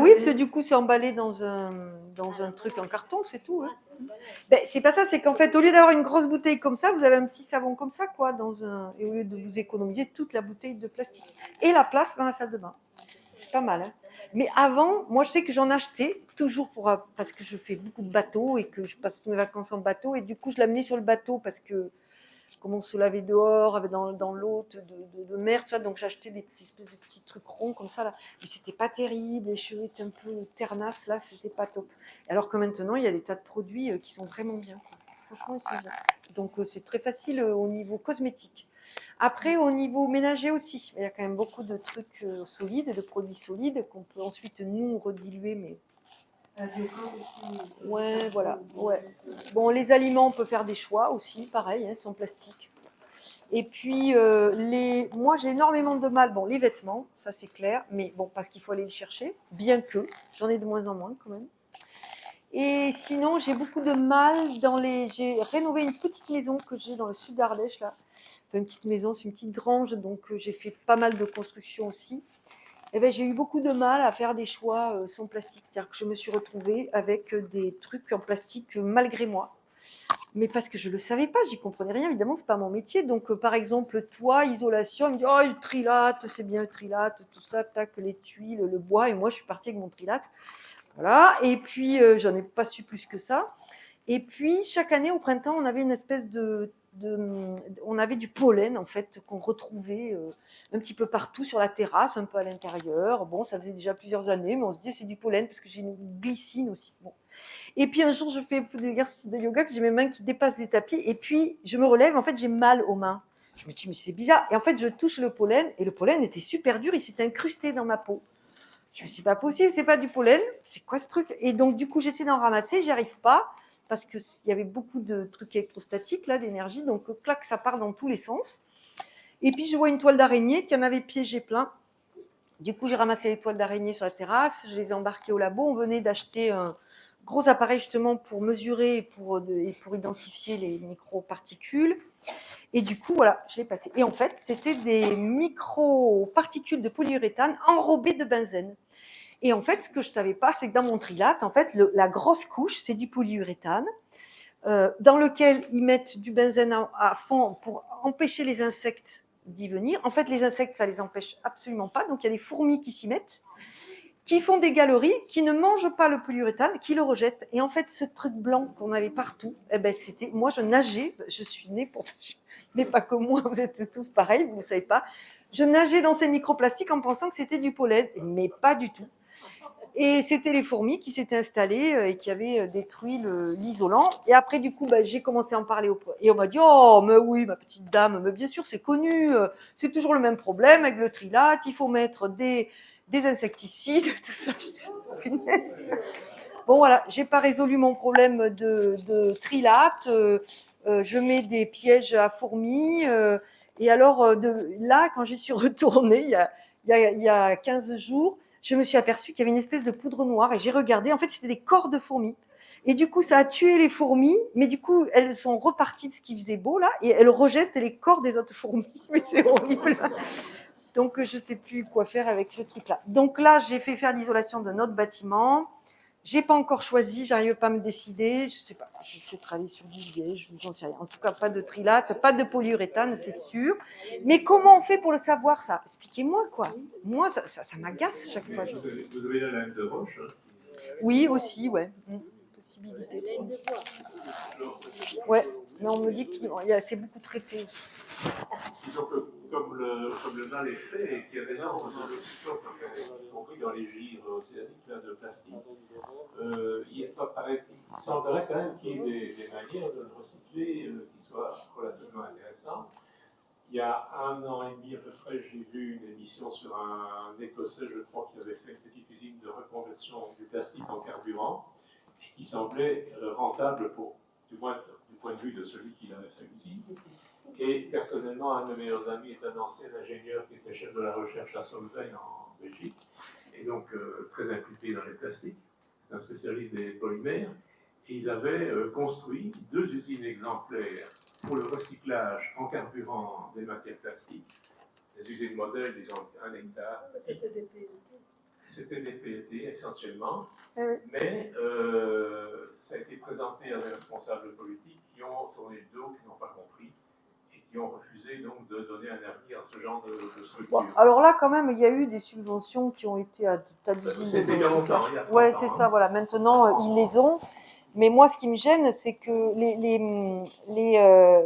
Oui, parce que du coup, c'est emballé dans un truc en carton, c'est tout. Hein. C'est pas ça, c'est qu'en fait, au lieu d'avoir une grosse bouteille comme ça, vous avez un petit savon comme ça, quoi, et au lieu de vous économiser toute la bouteille de plastique. Et la place dans la salle de bain. C'est pas mal. Hein. Mais avant, moi, je sais que j'en achetais toujours parce que je fais beaucoup de bateaux et que je passe toutes mes vacances en bateau. Et du coup, je l'amenais sur le bateau parce que comment on se lavait dehors, dans l'eau de mer, tout ça. Donc j'achetais des espèces de petits trucs ronds comme ça là. Mais c'était pas terrible, les cheveux étaient un peu ternasses là, c'était pas top. Alors que maintenant il y a des tas de produits qui sont vraiment bien. Franchement ils sont bien. Donc c'est très facile au niveau cosmétique. Après au niveau ménager aussi, il y a quand même beaucoup de trucs solides, de produits solides qu'on peut ensuite nous rediluer, mais ouais, voilà. Ouais. Bon, les aliments, on peut faire des choix aussi, pareil, hein, sans plastique. Et puis, moi, j'ai énormément de mal. Bon, les vêtements, ça c'est clair, mais bon, parce qu'il faut aller les chercher, bien que j'en ai de moins en moins quand même. Et sinon, j'ai beaucoup de mal J'ai rénové une petite maison que j'ai dans le sud d'Ardèche, là. Enfin, une petite maison, c'est une petite grange, donc j'ai fait pas mal de construction aussi. Eh ben, j'ai eu beaucoup de mal à faire des choix sans plastique. C'est-à-dire que je me suis retrouvée avec des trucs en plastique malgré moi. Mais parce que je ne le savais pas, j'y comprenais rien. Évidemment, ce n'est pas mon métier. Donc, par exemple, toit, isolation, il me dit « Oh, le trilate, c'est bien le trilate, tout ça, tac, les tuiles, le bois. » Et moi, je suis partie avec mon trilate. Voilà. Et puis, j'en ai pas su plus que ça. Et puis, chaque année, au printemps, on avait une espèce on avait du pollen en fait qu'on retrouvait un petit peu partout sur la terrasse, un peu à l'intérieur. Bon, ça faisait déjà plusieurs années, mais on se disait c'est du pollen parce que j'ai une glycine aussi. Bon. Et puis un jour, je fais un peu d'exercice de yoga, puis j'ai mes mains qui dépassent des tapis, et puis je me relève, en fait, j'ai mal aux mains. Je me dis mais c'est bizarre. Et en fait, je touche le pollen, et le pollen était super dur, il s'était incrusté dans ma peau. Je me suis dit, c'est pas possible, c'est pas du pollen, c'est quoi ce truc? Et donc du coup, j'essaie d'en ramasser, j'y arrive pas. Parce qu'il y avait beaucoup de trucs électrostatiques, là, d'énergie, donc clac, ça part dans tous les sens. Et puis, je vois une toile d'araignée qui en avait piégé plein. Du coup, j'ai ramassé les toiles d'araignée sur la terrasse, je les ai embarquées au labo. On venait d'acheter un gros appareil, justement, pour mesurer et pour identifier les microparticules. Et du coup, voilà, je l'ai passé. Et en fait, c'était des microparticules de polyuréthane enrobées de benzène. Et en fait, ce que je ne savais pas, c'est que dans mon trilate, en fait, la grosse couche, c'est du polyuréthane, dans lequel ils mettent du benzène à fond pour empêcher les insectes d'y venir. En fait, les insectes, ça ne les empêche absolument pas. Donc, il y a des fourmis qui s'y mettent, qui font des galeries, qui ne mangent pas le polyuréthane, qui le rejettent. Et en fait, ce truc blanc qu'on avait partout, eh ben, c'était... Moi, je nageais, je suis née pour nager, mais pas que moi, vous êtes tous pareils, vous ne savez pas. Je nageais dans ces microplastiques en pensant que c'était du pollen, mais pas du tout. Et c'était les fourmis qui s'étaient installées et qui avaient détruit l'isolant. Et après, du coup, j'ai commencé à en parler et on m'a dit « Oh, mais oui, ma petite dame, mais bien sûr, c'est connu, c'est toujours le même problème avec le trilate, il faut mettre des insecticides, tout ça. » Bon, voilà, j'ai pas résolu mon problème de trilate. Je mets des pièges à fourmis. Et alors, là, quand j'y suis retournée, il y a 15 jours, je me suis aperçue qu'il y avait une espèce de poudre noire et j'ai regardé. En fait, c'était des corps de fourmis. Et du coup, ça a tué les fourmis, mais du coup, elles sont reparties parce qu'il faisait beau là et elles rejettent les corps des autres fourmis. Mais c'est horrible. Donc, je ne sais plus quoi faire avec ce truc-là. Donc là, j'ai fait faire l'isolation de notre bâtiment. J'ai pas encore choisi, j'arrive pas à me décider. Je sais pas, je vais travailler sur du liège, j'en sais rien. En tout cas, pas de trilate, pas de polyuréthane, c'est sûr. Mais comment on fait pour le savoir ça? Expliquez-moi quoi. Moi, ça m'agace chaque fois. Vous avez la laine de roche? Oui, aussi, ouais. Possibilité. Ouais, mais on me dit que c'est beaucoup traité aussi. Disons que comme le mal est fait et qu'il y a énormément de choses, y compris dans les gires océaniques de plastique, il semblerait quand même qu'il y ait des manières de le recycler qui soient relativement intéressantes. Il y a 1 an et demi à peu près, j'ai vu une émission sur un Écossais, je crois, qui avait fait une petite usine de reconversion du plastique en carburant, et qui semblait rentable du moins du point de vue de celui qui l'avait fait l'usine. Et personnellement, un de mes meilleurs amis est un ancien ingénieur qui était chef de la recherche à Solvay en Belgique, et donc très impliqué dans les plastiques, c'est un spécialiste des polymères, et ils avaient construit 2 usines exemplaires pour le recyclage en carburant des matières plastiques, des usines modèles, disons 1 hectare. C'était des PET. C'était des PET essentiellement, oui. Mais ça a été présenté à des responsables politiques qui ont tourné le dos, qui n'ont pas compris, et qui ont refusé donc de donner un avenir à ce genre de structure. Bon, alors là, quand même, il y a eu des subventions qui ont été à des tas d'usines. C'était il y a longtemps. Ouais, c'est ça, voilà. Maintenant, ils les ont. Mais moi, ce qui me gêne, c'est que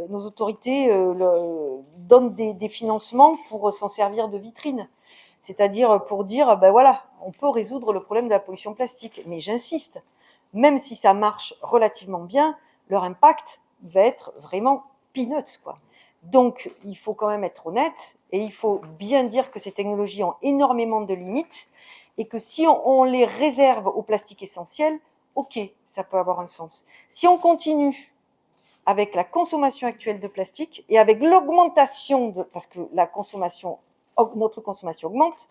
nos autorités donnent des financements pour s'en servir de vitrine. C'est-à-dire pour dire, ben voilà, on peut résoudre le problème de la pollution plastique. Mais j'insiste, même si ça marche relativement bien, leur impact va être vraiment peanuts, quoi. Donc, il faut quand même être honnête et il faut bien dire que ces technologies ont énormément de limites et que si on les réserve au plastique essentiel, ok, ça peut avoir un sens. Si on continue avec la consommation actuelle de plastique et avec l'augmentation parce que notre consommation augmente,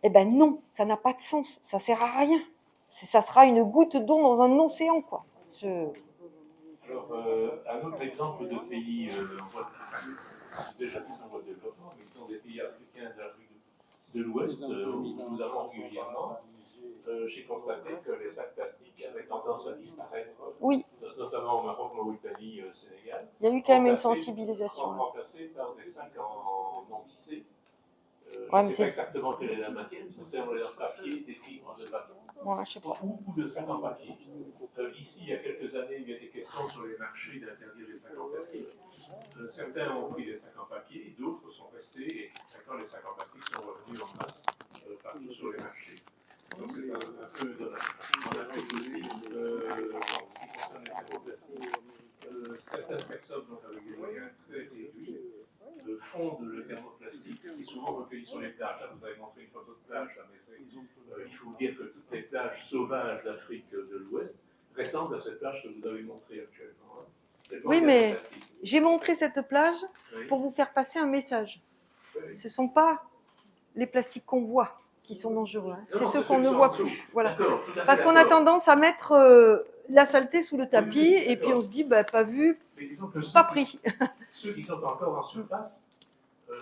eh ben non, ça n'a pas de sens, ça sert à rien. Ça sera une goutte d'eau dans un océan, quoi. Alors, un autre exemple de pays en voie de déjà plus en voie de développement, mais qui sont des pays africains d'Afrique de l'Ouest, où nous allons régulièrement, j'ai constaté que les sacs plastiques avaient tendance à disparaître, oui. Notamment au Maroc, Mauritanie, Sénégal. Il y a eu quand même une sensibilisation. Remplacés par des sacs en non-tissé. Ouais, je ne sais pas exactement quelle est la matière, mais ça sert en papier, des fibres de papier. Ouais, je sais pas. Ou de sacs en papier. Ici, il y a quelques années, il y a des questions sur les marchés d'interdire les sacs en plastique. Certains ont pris des sacs en papier, d'autres sont restés, et maintenant les sacs en plastique sont revenus en masse partout sur les marchés. Donc c'est un peu dommage. En Afrique aussi, en ce qui concerne les sacs en plastique, certaines personnes, donc avec des moyens très réduits, fondent le thermoplastique qui est souvent recueilli sur les plages. Là, vous avez montré une photo de plage, là, mais il faut dire que toutes les plages sauvages d'Afrique de l'Ouest ressemblent à cette plage que vous avez montrée actuellement. Hein. Oui, mais j'ai montré cette plage pour vous faire passer un message. Oui. Ce ne sont pas les plastiques qu'on voit qui sont dangereux, hein. C'est ceux qu'on ne voit plus. Voilà. Parce qu'on a tendance à mettre la saleté sous le tapis et puis on se dit, bah, pas vu, pas pris. Ceux qui sont encore en surface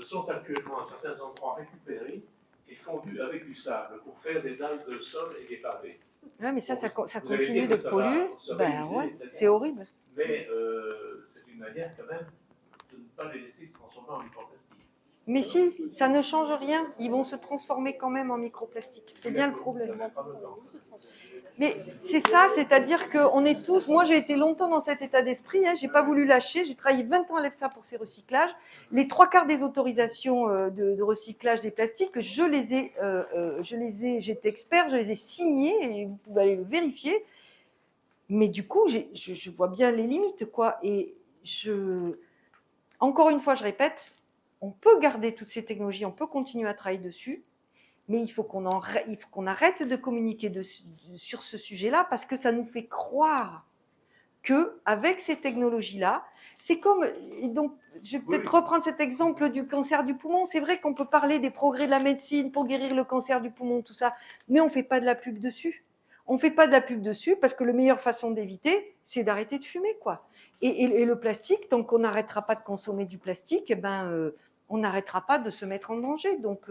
sont actuellement à certains endroits récupérés et fondus avec du sable pour faire des dalles de sol et des pavés. Ouais, mais ça continue de polluer. Ben ouais, c'est horrible. Mais c'est une manière quand même de ne pas les laisser se transformer en microplastique. Mais si, ça ne change rien. Ils vont se transformer quand même en microplastique. C'est bien le problème. Mais c'est ça, c'est-à-dire qu'on est tous... Moi, j'ai été longtemps dans cet état d'esprit. Hein, je n'ai pas voulu lâcher. J'ai travaillé 20 ans à l'EFSA pour ces recyclages. Les 3/4 des autorisations de recyclage des plastiques, j'étais expert, je les ai signées, et vous pouvez aller le vérifier. Mais du coup, je vois bien les limites, quoi. Et encore une fois, je répète, on peut garder toutes ces technologies, on peut continuer à travailler dessus, mais il faut qu'on arrête de communiquer sur ce sujet-là parce que ça nous fait croire qu'avec ces technologies-là, c'est comme... Donc, je vais peut-être reprendre cet exemple du cancer du poumon. C'est vrai qu'on peut parler des progrès de la médecine pour guérir le cancer du poumon, tout ça, mais on ne fait pas de la pub dessus. On ne fait pas de la pub dessus parce que la meilleure façon d'éviter, c'est d'arrêter de fumer, quoi. Et le plastique, tant qu'on n'arrêtera pas de consommer du plastique, eh ben, on n'arrêtera pas de se mettre en danger. Donc,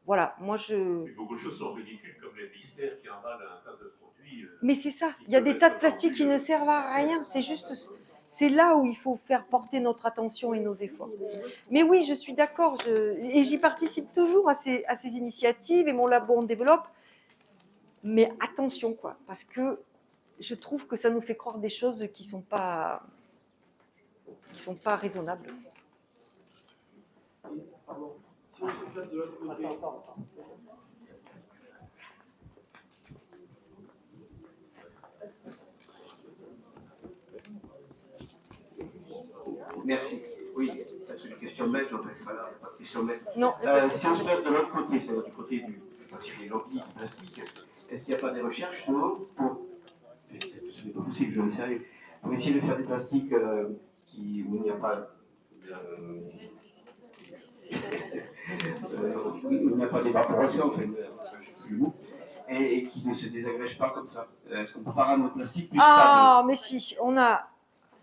voilà, moi Mais beaucoup de choses sont ridicules, comme les blisters qui emballent un tas de produits. Mais c'est ça, il y a des tas de plastiques qui ne servent à rien. C'est là où il faut faire porter notre attention et nos efforts. Mais oui, je suis d'accord, et j'y participe toujours à ces initiatives, et mon labo en développe. Mais attention, quoi, parce que je trouve que ça nous fait croire des choses qui sont pas raisonnables. Merci. Oui, c'est une question bête, donc voilà, pas de question bête. Non. Si on se place de l'autre côté, c'est-à-dire du côté des lobbies du plastique, est-ce qu'il n'y a pas des recherches pour, ce n'est pas possible, je le sais, pour essayer de faire des plastiques où il n'y a pas il n'y a pas d'évaporation, enfin, et qui ne se désagrègent pas comme ça. Est-ce qu'on peut pas rendre le plastique plus stable? Ah, mais si, on a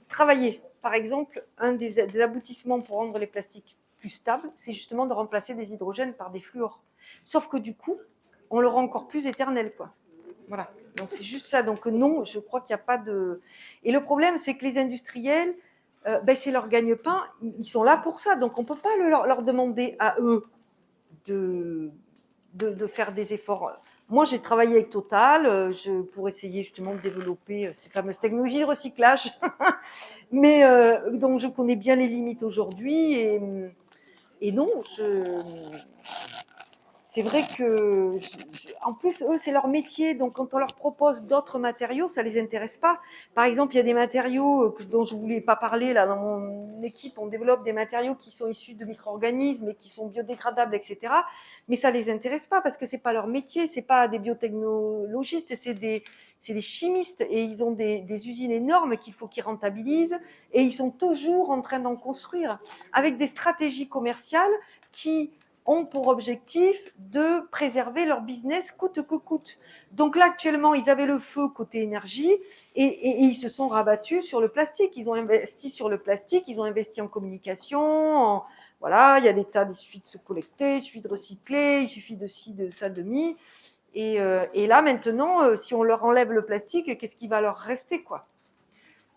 travaillé. Par exemple, un des aboutissements pour rendre les plastiques plus stables, c'est justement de remplacer des hydrogènes par des fluors. Sauf que du coup, on le rend encore plus éternel, quoi. Voilà. Donc c'est juste ça. Donc non, je crois qu'il n'y a pas de... Et le problème, c'est que les industriels, c'est leur gagne-pain, ils sont là pour ça. Donc on ne peut pas leur demander à eux de faire des efforts. Moi, j'ai travaillé avec Total pour essayer justement de développer ces fameuses technologies de recyclage, mais donc je connais bien les limites aujourd'hui et non, c'est vrai que, en plus, eux, c'est leur métier. Donc, quand on leur propose d'autres matériaux, ça les intéresse pas. Par exemple, il y a des matériaux dont je voulais pas parler. Là, dans mon équipe, on développe des matériaux qui sont issus de micro-organismes et qui sont biodégradables, etc. Mais ça les intéresse pas parce que c'est pas leur métier. C'est pas des biotechnologistes, c'est des chimistes et ils ont des usines énormes qu'il faut qu'ils rentabilisent et ils sont toujours en train d'en construire avec des stratégies commerciales qui ont pour objectif de préserver leur business coûte que coûte. Donc là, actuellement, ils avaient le feu côté énergie et ils se sont rabattus sur le plastique. Ils ont investi sur le plastique, ils ont investi en communication. Voilà, il y a des tas, il suffit de se collecter, il suffit de recycler, il suffit de ci, de ça, de mi. Et là, maintenant, si on leur enlève le plastique, qu'est-ce qui va leur rester, quoi ?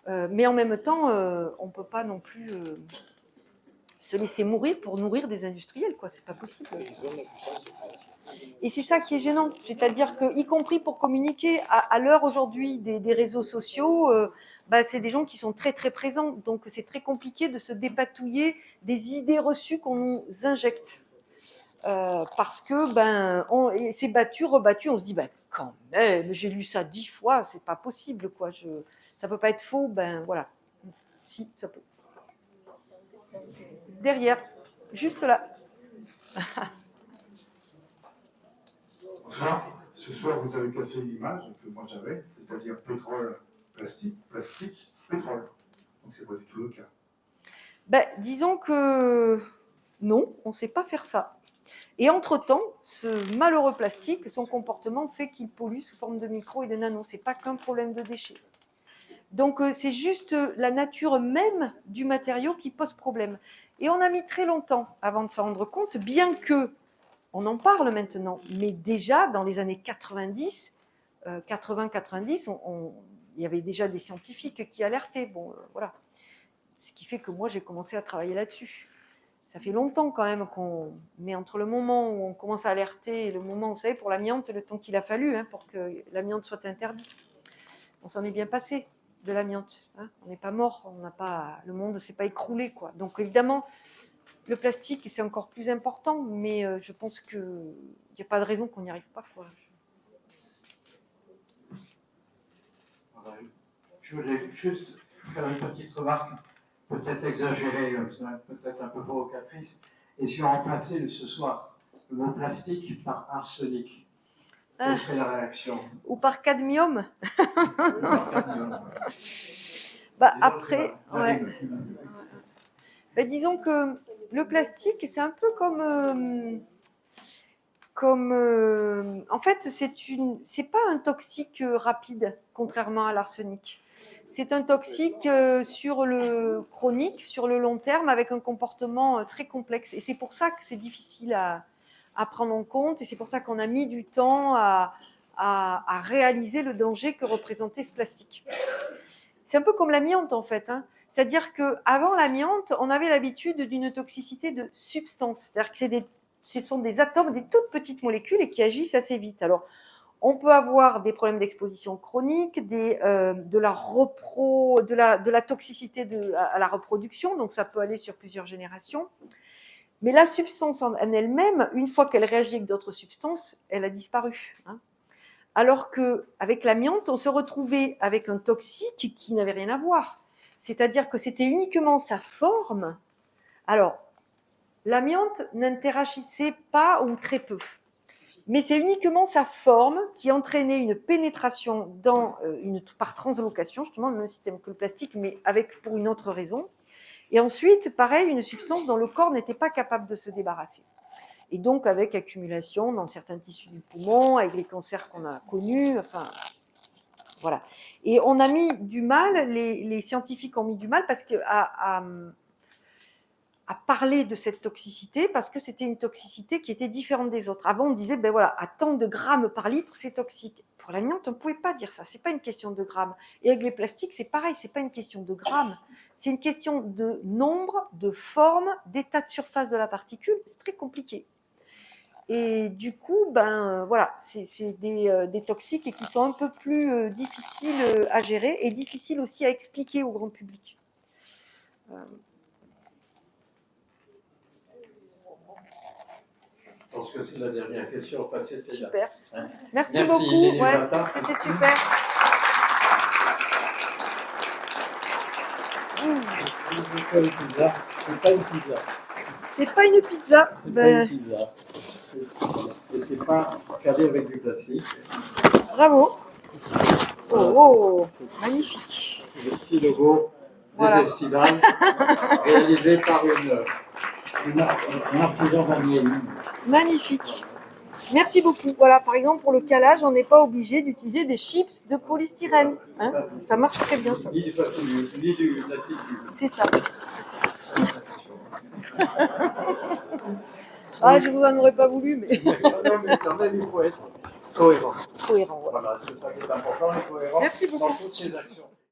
Mais en même temps, on ne peut pas non plus se laisser mourir pour nourrir des industriels, quoi. C'est pas possible. Et c'est ça qui est gênant, c'est-à-dire que, y compris pour communiquer à l'heure aujourd'hui des réseaux sociaux, c'est des gens qui sont très très présents, donc c'est très compliqué de se dépatouiller des idées reçues qu'on nous injecte. Parce que c'est battu, rebattu, on se dit quand même, j'ai lu ça 10 fois, c'est pas possible, quoi. Ça peut pas être faux, voilà. Si, ça peut. Derrière, juste là. Bonsoir. Ce soir, vous avez cassé l'image que moi j'avais, c'est-à-dire pétrole, plastique, plastique, pétrole. Donc c'est pas du tout le cas. Disons que non, on ne sait pas faire ça. Et entre-temps, ce malheureux plastique, son comportement fait qu'il pollue sous forme de micro et de nano. Ce n'est pas qu'un problème de déchets. Donc c'est juste la nature même du matériau qui pose problème. Et on a mis très longtemps avant de s'en rendre compte, bien que on en parle maintenant, mais déjà dans les années 90, 80-90, il y avait déjà des scientifiques qui alertaient. Voilà. Ce qui fait que moi j'ai commencé à travailler là-dessus. Ça fait longtemps quand même mais entre le moment où on commence à alerter et le moment, vous savez, pour l'amiante, le temps qu'il a fallu pour que l'amiante soit interdit. On s'en est bien passé de l'amiante. On n'est pas mort, le monde ne s'est pas écroulé, quoi. Donc évidemment, le plastique, c'est encore plus important, mais je pense qu'il n'y a pas de raison qu'on n'y arrive pas, quoi. Je voulais juste faire une petite remarque, peut-être exagérée, peut-être un peu provocatrice, et si on remplaçait ce soir le mot plastique par arsenic, quelle serait la réaction ? Ou par cadmium. Après, ouais. Disons que le plastique, c'est un peu en fait, c'est pas un toxique rapide, contrairement à l'arsenic. C'est un toxique sur le chronique, sur le long terme, avec un comportement très complexe. Et c'est pour ça que c'est difficile à prendre en compte, et c'est pour ça qu'on a mis du temps à réaliser le danger que représentait ce plastique. C'est un peu comme l'amiante, en fait. C'est-à-dire qu'avant l'amiante, on avait l'habitude d'une toxicité de substance. C'est-à-dire que ce sont des atomes, des toutes petites molécules et qui agissent assez vite. Alors, on peut avoir des problèmes d'exposition chronique, de la toxicité à la reproduction, donc ça peut aller sur plusieurs générations. Mais la substance en elle-même, une fois qu'elle réagit avec d'autres substances, elle a disparu. Alors qu'avec l'amiante, on se retrouvait avec un toxique qui n'avait rien à voir. C'est-à-dire que c'était uniquement sa forme. Alors, l'amiante n'interagissait pas ou très peu. Mais c'est uniquement sa forme qui entraînait une pénétration par translocation, justement, le même système que le plastique, mais pour une autre raison. Et ensuite, pareil, une substance dont le corps n'était pas capable de se débarrasser. Et donc, avec accumulation dans certains tissus du poumon, avec les cancers qu'on a connus, enfin, voilà. Et on a mis du mal, les scientifiques ont mis du mal parce que à parler de cette toxicité, parce que c'était une toxicité qui était différente des autres. Avant, on disait, à tant de grammes par litre, c'est toxique. Pour l'amiante, on ne pouvait pas dire ça, c'est pas une question de grammes. Et avec les plastiques, c'est pareil, c'est pas une question de grammes, c'est une question de nombre, de forme, d'état de surface de la particule, c'est très compliqué. Et du coup, voilà, c'est des toxiques et qui sont un peu plus difficiles à gérer et difficiles aussi à expliquer au grand public. Je pense que c'est la dernière question. Super. Hein. Merci beaucoup. Ouais, c'était super. C'est pas une pizza. C'est pas une pizza. C'est pas une pizza. C'est pas une pizza. Et c'est pas cadré avec du plastique. Bravo. Oh, magnifique. C'est le petit logo des estivales réalisé par un artisan vannier. Magnifique. Merci beaucoup. Voilà, par exemple, pour le calage, on n'est pas obligé d'utiliser des chips de polystyrène. Hein, ça marche très bien, ça. Ni du plastique. C'est ça. Ah, je vous en aurais pas voulu, mais... Non, mais quand même, il faut être cohérent. Cohérent, voilà. Voilà, c'est ça qui est important, être cohérent Merci beaucoup. dans toutes ces actions.